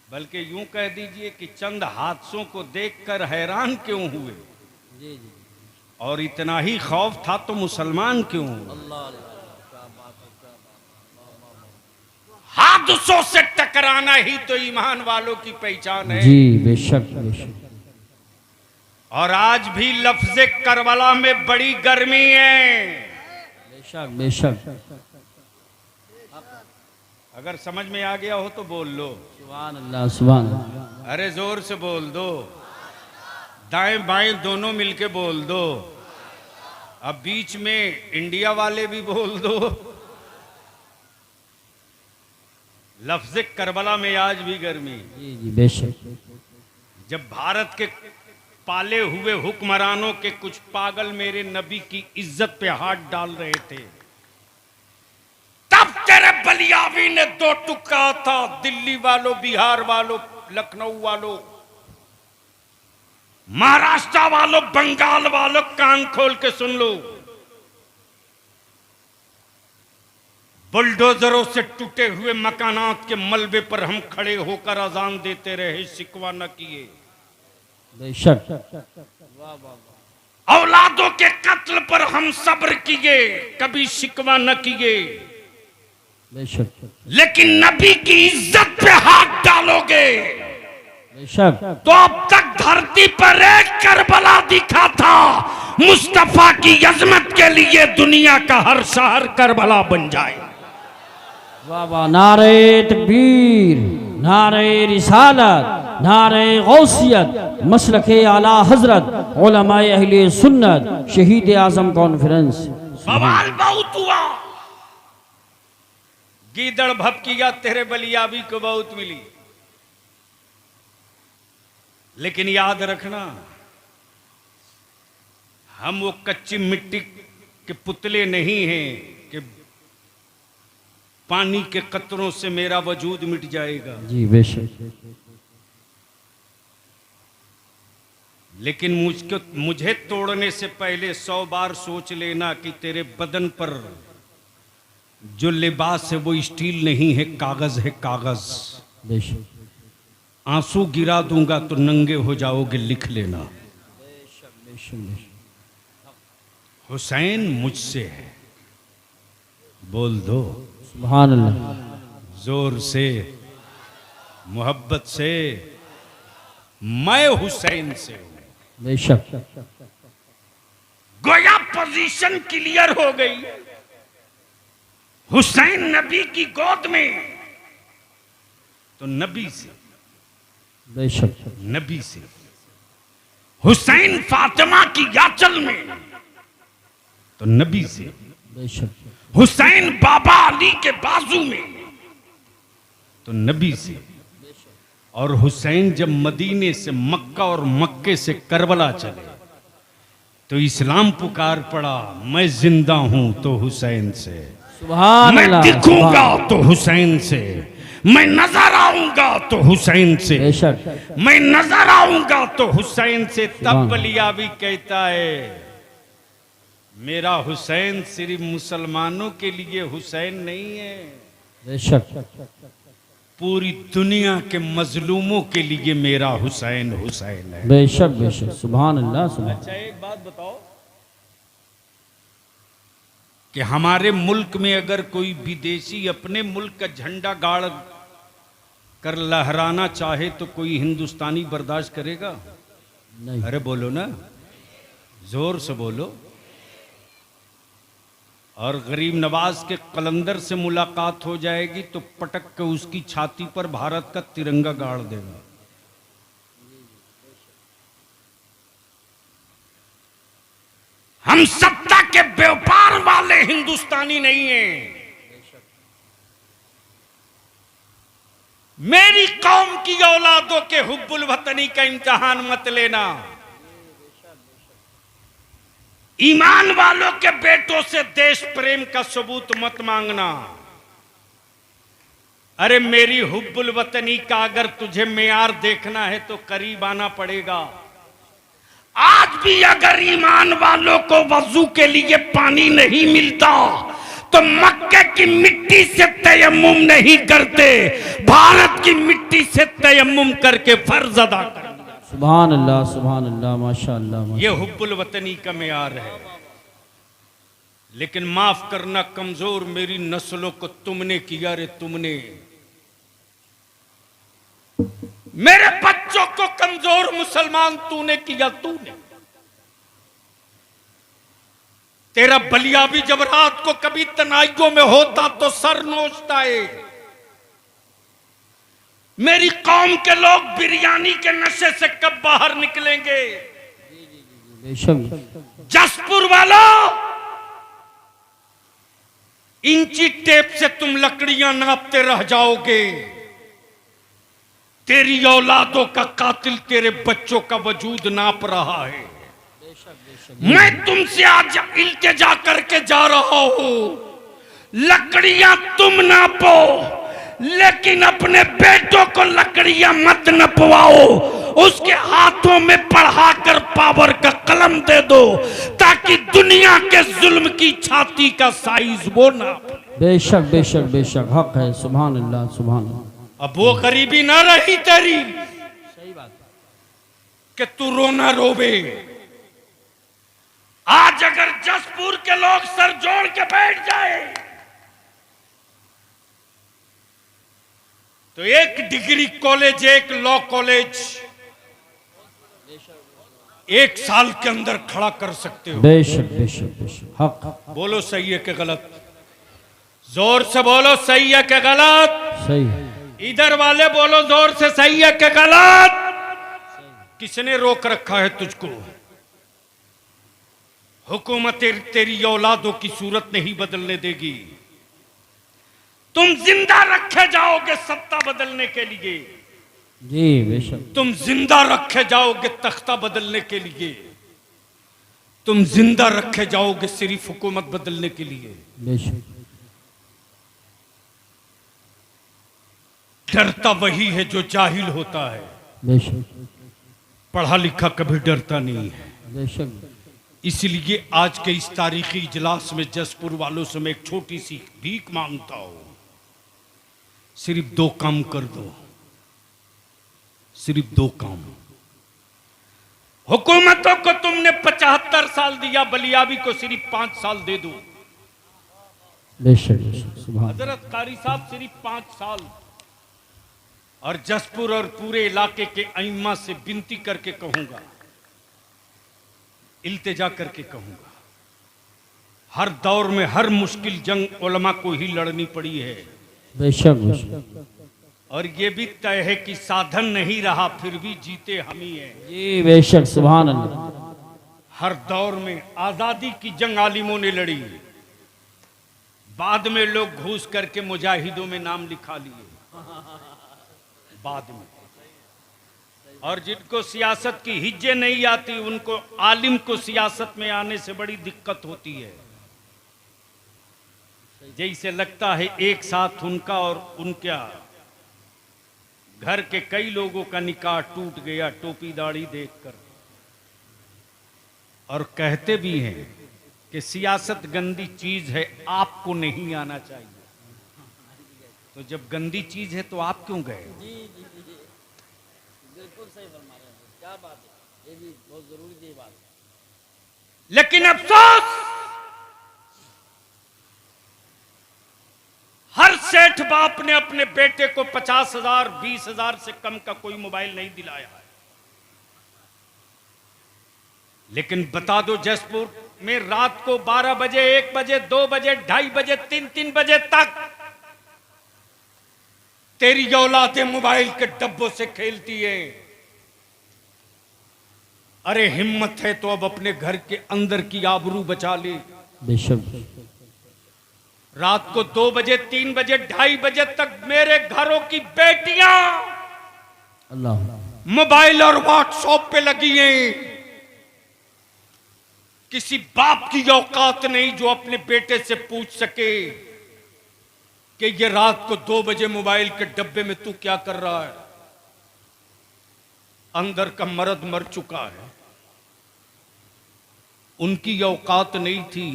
बल्कि यूं कह दीजिए कि चंद हादसों को देखकर हैरान क्यों हुए? और इतना ही खौफ था तो मुसलमान क्यों हुए? हादसों से टकराना ही तो ईमान वालों की पहचान है। जी बेशक। और आज भी लफ्ज़े करबला में बड़ी गर्मी है। बेशक। अगर समझ में आ गया हो तो बोल लो सुभान अल्लाह। अरे जोर से बोल दो, दाएं बाएं दोनों मिलके बोल दो, अब बीच में इंडिया वाले भी बोल दो। लफ्ज़ करबला में आज भी गर्मी। जी बेशक। जब भारत के पाले हुए हुक्मरानों के कुछ पागल मेरे नबी की इज्जत पे हाथ डाल रहे थे, तब तेरे बलियावी ने दो टुक्का था। दिल्ली वालों, बिहार वालों, लखनऊ वालों, महाराष्ट्र वालों, बंगाल वालों, कान खोल के सुन लो। बुलडोजरों से टूटे हुए मकानात के मलबे पर हम खड़े होकर अजान देते रहे, शिकवा न किए। बेशक। औलादों के कत्ल पर हम सब्र किए, कभी शिकवा न किए। बेशक। लेकिन नबी की इज्जत पे हाथ डालोगे बेशक तो अब तक धरती पर एक करबला दिखा था। मुस्तफा की अजमत के लिए दुनिया का हर शहर करबला बन जाए। वाह वाह। नारे तकबीर, नारे रिसालत, नारे गौसियत मसलके आला हजरत उलमाए अहले सुन्नत शहीद आजम कॉन्फ्रेंस। बवाल बहुत हुआ, गीदड़ भपकिया तेरे बलियाबी को बहुत मिली। लेकिन याद रखना, हम वो कच्ची मिट्टी के पुतले नहीं हैं कि पानी के कतरों से मेरा वजूद मिट जाएगा। जी बेशक। लेकिन मुझे तोड़ने से पहले 100 बार सोच लेना कि तेरे बदन पर जो लिबास है वो स्टील नहीं है, कागज है, कागज। बेशक। आंसू गिरा दूंगा तो नंगे हो जाओगे, लिख लेना। हुसैन मुझसे है, बोल दो सुभान अल्लाह। जोर से, मोहब्बत से, मैं हुसैन से हूं। बेशक। गोया पोजीशन क्लियर हो गई। हुसैन नबी की गोद में तो नबी से, बेशक। नबी से। हुसैन फातिमा की याचल में तो नबी से। बेशक। हुसैन बाबा अली के बाजू में तो नबी से। और हुसैन जब मदीने से मक्का और मक्के से करबला चले तो इस्लाम पुकार पड़ा, मैं जिंदा हूं तो हुसैन से, सुभान मैं अल्लाह। दिखूंगा तो हुसैन से, मैं नजर आऊंगा तो हुसैन से, बेशक। मैं नजर आऊंगा तो हुसैन से। तब सुभान। बलियाबी कहता है, मेरा हुसैन सिर्फ मुसलमानों के लिए हुसैन नहीं है, बेशक। पूरी दुनिया के मजलूमों के लिए मेरा हुसैन हुसैन है। बेशक बेशक, सुभान अल्लाह सुभान। अच्छा एक बात बताओ कि हमारे मुल्क में अगर कोई विदेशी अपने मुल्क का झंडा गाड़ कर लहराना चाहे तो कोई हिंदुस्तानी बर्दाश्त करेगा? नहीं। अरे बोलो ना, जोर से बोलो। और गरीब नवाज के कलंदर से मुलाकात हो जाएगी तो पटक के उसकी छाती पर भारत का तिरंगा गाड़ देगा। हम सत्ता के व्यापार वाले हिंदुस्तानी नहीं हैं। मेरी कौम की औलादों के हुब्बुल वतनी का इम्तिहान मत लेना। ईमान वालों के बेटों से देश प्रेम का सबूत मत मांगना। अरे मेरी हुब्बुल वतनी का अगर तुझे मेयार देखना है तो करीब आना पड़ेगा। आज भी अगर ईमान वालों को वजू के लिए पानी नहीं मिलता तो मक्के की मिट्टी से तयम्मुम नहीं करते, भारत की मिट्टी से तयम्मुम करके फर्ज अदा कर। सुभान अल्लाह माशाअल्लाह। ये हुब्बुल वतनी का मेयार है। लेकिन माफ करना कमजोर मेरी नस्लों को तुमने किया रे तुमने। मेरे बच्चों को कमजोर मुसलमान तूने किया तूने। तेरा बलिया भी जब रात को कभी तनाइयों में होता तो सर नोचता है। मेरी कौम के लोग बिरयानी के नशे से कब बाहर निकलेंगे? जसपुर वालों, इंची टेप से तुम लकड़ियां नापते रह जाओगे। तेरी औलादों का कातिल तेरे बच्चों का वजूद नाप रहा है। मैं तुमसे आज इल्तिजा करके जा रहा हूं, लकड़ियां तुम नापो लेकिन अपने बेटों को लकड़ियां मत नपवाओ। उसके हाथों में पढ़ाकर पावर का कलम दे दो ताकि दुनिया के जुल्म की छाती का साइज वो ना। बेशक बेशक बेशक, हक है। सुभान अल्लाह सुभान अल्लाह। अब वो गरीबी ना रही तेरी, सही बात, कि तू रोना रोवे। आज अगर जसपुर के लोग सर जोड़ के बैठ जाए तो एक डिग्री कॉलेज, एक लॉ कॉलेज एक साल के अंदर खड़ा कर सकते हो। बेशक बेशक बेशक, हक। बोलो सही है कि गलत? जोर से बोलो सही है कि गलत? सही है। इधर वाले बोलो जोर से सही है कि गलत? किसने रोक रखा है तुझको? हुकूमत तेरी औलादों की सूरत नहीं बदलने देगी। तुम जिंदा रखे जाओगे सत्ता बदलने के लिए। जी बेशक। तुम जिंदा रखे जाओगे तख्ता बदलने के लिए। तुम जिंदा रखे जाओगे सिर्फ हुकूमत बदलने के लिए। बेशक। डरता वही है जो जाहिल होता है। बेशक। पढ़ा लिखा कभी डरता नहीं है। बेशक। इसलिए आज के इस तारीखी इजलास में जसपुर वालों से मैं एक छोटी सी भीख मांगता हूं। सिर्फ 2 काम कर दो, सिर्फ 2 काम। हुकूमतों को तुमने 75 साल दिया, बलियाबी को सिर्फ 5 साल दे दो। बेशक बेशक, सुभान। हजरत कारी साहब सिर्फ 5 साल। और जसपुर और पूरे इलाके के अइम्मा से विनती करके कहूंगा, इल्तिजा करके कहूंगा, हर दौर में हर मुश्किल जंग उलमा को ही लड़नी पड़ी है। बेशक बेशक। और ये भी तय है कि साधन नहीं रहा फिर भी जीते हम ही हैं। जी बेशक, सुभान अल्लाह। हर दौर में आजादी की जंग आलिमों ने लड़ी, बाद में लोग घूस करके मुजाहिदों में नाम लिखा लिए बाद में। और जिनको सियासत की हिज्जे नहीं आती उनको, आलिम को सियासत में आने से बड़ी दिक्कत होती है। जैसे लगता है एक साथ उनका और उनका घर के कई लोगों का निकाह टूट गया टोपी दाढ़ी देखकर। और कहते भी हैं कि सियासत गंदी चीज है, आपको नहीं आना चाहिए। तो जब गंदी चीज है तो आप क्यों गए? बिल्कुल सही फरमा रहे हैं, क्या बात है, ये भी बहुत जरूरी थी बात। लेकिन अफसोस, हर सेठ बाप ने अपने बेटे को 50,000 20,000 से कम का कोई मोबाइल नहीं दिलाया है। लेकिन बता दो, जसपुर में रात को 12 बजे, 1 बजे, 2 बजे, 2:30 बजे, 3 बजे तक तेरी औलादे मोबाइल के डब्बों से खेलती है। अरे हिम्मत है तो अब अपने घर के अंदर की आबरू बचा ले। बेशक रात को 2 बजे, 3 बजे, 2:30 बजे तक मेरे घरों की बेटियां अल्लाह मोबाइल और व्हाट्सएप पे लगी हैं। किसी बाप की औकात नहीं जो अपने बेटे से पूछ सके कि ये रात को 2 बजे मोबाइल के डब्बे में तू क्या कर रहा है। अंदर का मर्द मर चुका है, उनकी औकात नहीं थी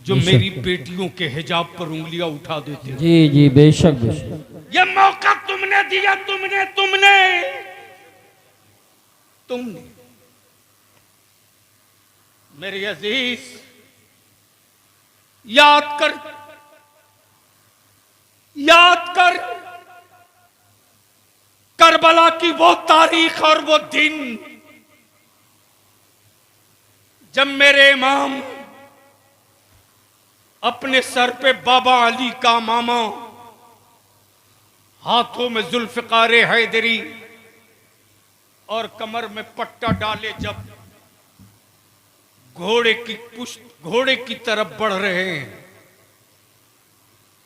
जो मेरी बेटियों के हिजाब पर उंगलियां उठा देते। जी जी बेशक बेशक। ये मौका तुमने दिया, तुमने मेरे अजीज, याद कर करबला की वो तारीख और वो दिन जब मेरे इमाम अपने सर पे बाबा अली का मामा, हाथों में जुल्फिकार हैदरी और कमर में पट्टा डाले जब घोड़े की तरफ बढ़ रहे हैं,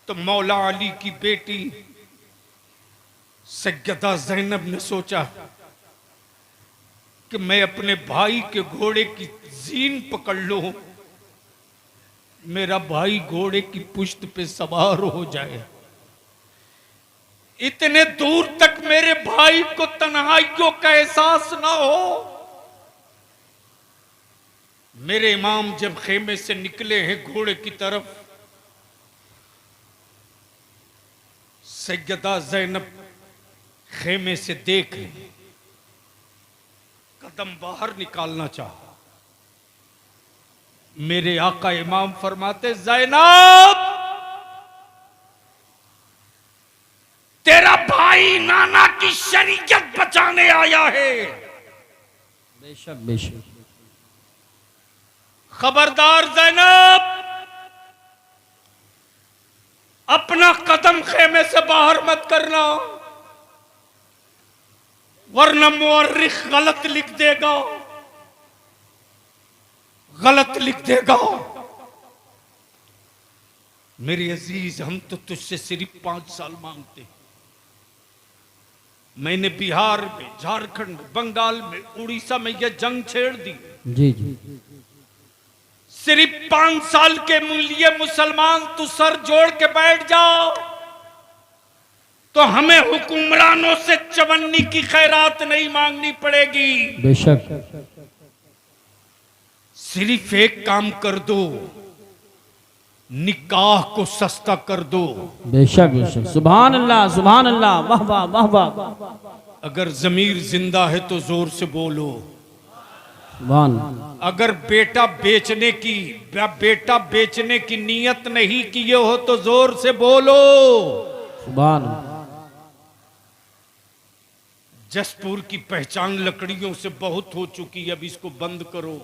तो मौला अली की बेटी सैयदा ज़ैनब ने सोचा कि मैं अपने भाई के घोड़े की जीन पकड़ लूं, मेरा भाई घोड़े की पुश्त पे सवार हो जाए। इतने दूर तक मेरे भाई को तन्हाइयों का एहसास ना हो। मेरे इमाम जब खेमे से निकले हैं घोड़े की तरफ, सैयदा ज़ैनब खेमे से देख ली, कदम बाहर निकालना चाहा। मेरे आका इमाम फरमाते, ज़ैनब तेरा भाई नाना की शरीयत बचाने आया है। बेशक बेशक। खबरदार ज़ैनब, अपना कदम खेमे से बाहर मत करना, वरना मुअर्रिख गलत लिख देगा। मेरे अजीज, हम तो तुझसे सिर्फ 5 साल मांगते। मैंने बिहार में, झारखंड में, बंगाल में, उड़ीसा में यह जंग छेड़ दी। जी जी। सिर्फ 5 साल के लिए मुसलमान तू सर जोड़ के बैठ जाओ तो हमें हुक्मरानों से चवन्नी की खैरात नहीं मांगनी पड़ेगी। बेशक। सिर्फ एक काम कर दो, निकाह को सस्ता कर दो। बेशक बेशक। सुभान अल्लाह, वाह वाह वाह वाह। अगर जमीर जिंदा है तो जोर से बोलो। सुभान। अगर बेटा बेचने की नीयत नहीं किए हो तो जोर से बोलो। सुभान। जसपुर की पहचान लकड़ियों से बहुत हो चुकी है, अब इसको बंद करो।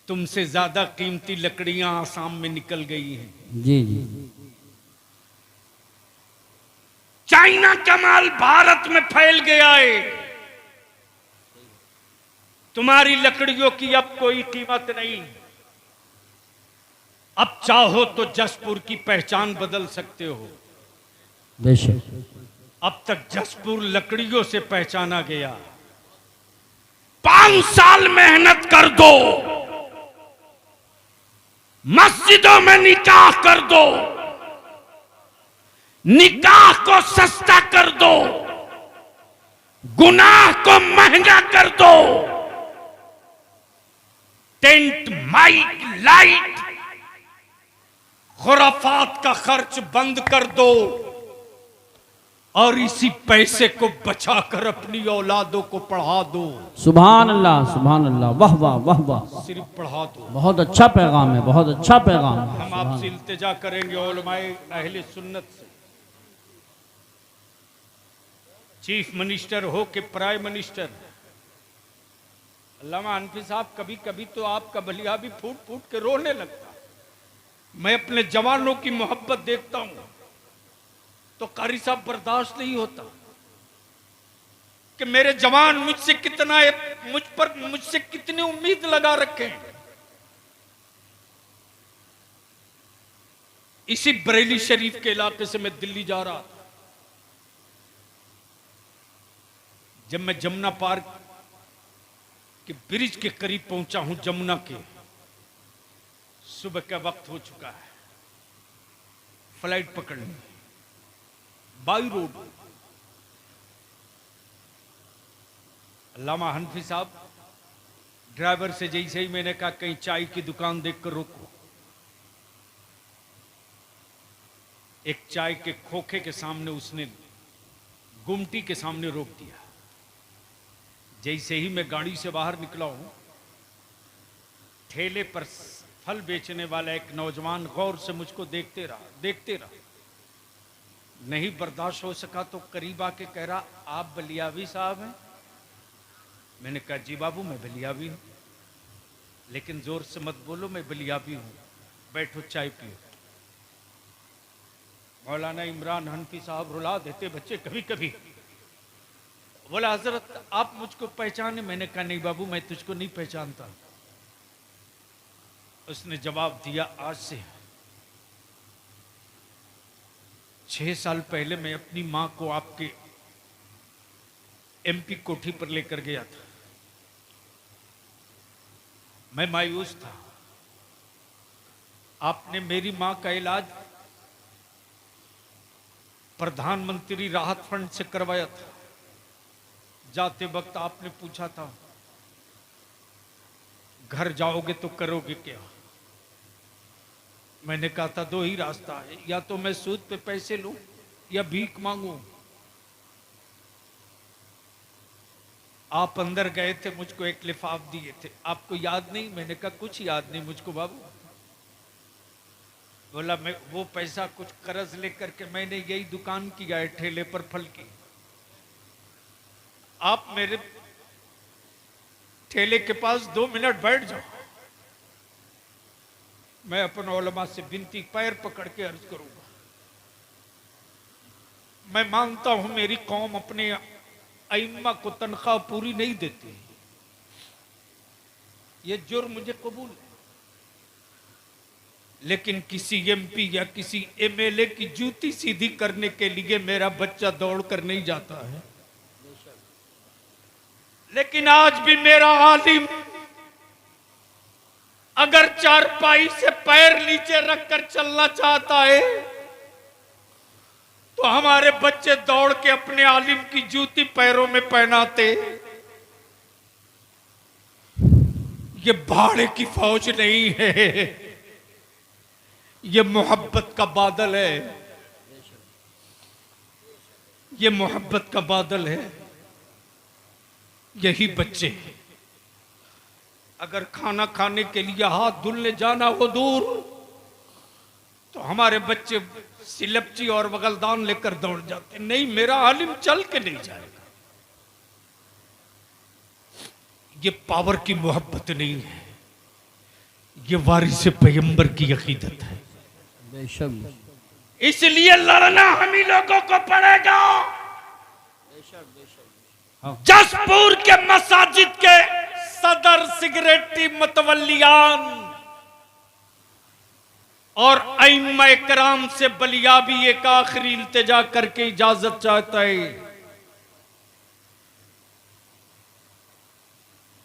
तुमसे ज्यादा कीमती लकड़ियां आसाम में निकल गई हैं। जी जी। चाइना का माल भारत में फैल गया है। तुम्हारी लकड़ियों की अब कोई कीमत नहीं। अब चाहो तो जसपुर की पहचान बदल सकते हो। बेशक। अब तक जसपुर लकड़ियों से पहचाना गया। 5 साल मेहनत कर दो, मस्जिदों में निकाह कर दो, निकाह को सस्ता कर दो, गुनाह को महंगा कर दो। टेंट, माइक, लाइट खुराफात का खर्च बंद कर दो और इसी पैसे को बचाकर अपनी औलादों को पढ़ा दो। सुभान अल्लाह, वाह वाह वाह वाह, सिर्फ पढ़ा दो। बहुत अच्छा पैगाम है, बहुत अच्छा पैगाम है। हम आपसे इल्तिजा करेंगे उलमाए अहले सुन्नत से, चीफ मिनिस्टर हो कि प्राइम मिनिस्टर, अल्लामा हनफी साहब, कभी कभी तो आपका बलिया भी फूट फूट के रोने लगता। मैं अपने जवानों की मोहब्बत देखता हूं तो कारी साहब बर्दाश्त नहीं होता कि मेरे जवान मुझसे कितनी उम्मीद लगा रखे हैं। इसी बरेली शरीफ के इलाके से मैं दिल्ली जा रहा था। जब मैं जमुना पार्क के ब्रिज के करीब पहुंचा हूं, जमुना के, सुबह का वक्त हो चुका है, फ्लाइट पकड़नी, बाई रोड। अल्लामा हनफी साहब ड्राइवर से जैसे ही मैंने कहा कहीं चाय की दुकान देखकर रोको, एक चाय के खोखे के सामने उसने गुमटी के सामने रोक दिया। जैसे ही मैं गाड़ी से बाहर निकला हूं, ठेले पर फल बेचने वाला एक नौजवान गौर से मुझको देखते रहा। नहीं बर्दाश्त हो सका तो करीब आके कह रहा, आप बलियावी साहब हैं? मैंने कहा जी बाबू मैं बलियावी हूं, लेकिन जोर से मत बोलो, मैं बलियावी हूं, बैठो चाय पियो। मौलाना इमरान हनफी साहब रुला देते बच्चे कभी कभी। बोला हजरत आप मुझको पहचाने? मैंने कहा नहीं बाबू मैं तुझको नहीं पहचानता। उसने जवाब दिया, आज से 6 साल पहले मैं अपनी मां को आपके एमपी कोठी पर लेकर गया था। मैं मायूस था। आपने मेरी मां का इलाज प्रधानमंत्री राहत फंड से करवाया था। जाते वक्त आपने पूछा था घर जाओगे तो करोगे क्या? मैंने कहा था 2 ही रास्ता है, या तो मैं सूद पे पैसे लूं या भीख मांगू। आप अंदर गए थे, मुझको एक लिफाफ दिए थे, आपको याद नहीं? मैंने कहा कुछ याद नहीं मुझको बाबू। बोला मैं वो पैसा कुछ कर्ज लेकर के मैंने यही दुकान की है ठेले पर फल की। आप मेरे ठेले के पास 2 मिनट बैठ जाओ, मैं अपन उलमा से विनती पैर पकड़ के अर्ज करूंगा। मैं मानता हूं मेरी कौम अपने अइम्मा को तनख्वाह पूरी नहीं देती, ये जुर्म मुझे कबूल है, लेकिन किसी एमपी या किसी एमएलए की जूती सीधी करने के लिए मेरा बच्चा दौड़ कर नहीं जाता है। लेकिन आज भी मेरा आलिम अगर चारपाई से पैर नीचे रखकर चलना चाहता है तो हमारे बच्चे दौड़ के अपने आलिम की जूती पैरों में पहनाते। ये भाड़े की फौज नहीं है, ये मोहब्बत का बादल है, ये मोहब्बत का बादल है। यही बच्चे अगर खाना खाने के लिए हाथ धुलने जाना हो दूर तो हमारे बच्चे सिलपची और बगलदान लेकर दौड़ जाते। नहीं, मेरा आलिम चल के नहीं जाएगा। ये पावर की मोहब्बत नहीं है, ये वारिस पैगंबर की अकीदत है। इसलिए लड़ना हम ही लोगों को पड़ेगा। जसपुर के मसाजिद के सदर सिगरेटी मतवल्लियान और अइम्मा इकराम से बलिया भी एक आखिरी इल्तिजा करके इजाजत चाहता है।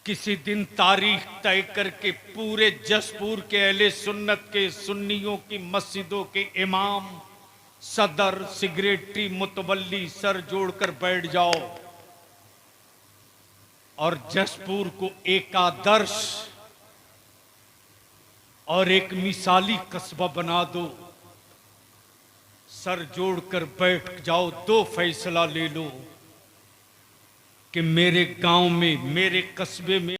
किसी दिन तारीख तय करके पूरे जसपुर के अहले सुन्नत के सुन्नियों की मस्जिदों के इमाम, सदर, सिगरेटी, मुतवल्ली सर जोड़कर बैठ जाओ और जसपुर को एक आदर्श और एक मिसाली कस्बा बना दो। सर जोड़कर बैठ जाओ, दो फैसला ले लो कि मेरे गांव में, मेरे कस्बे में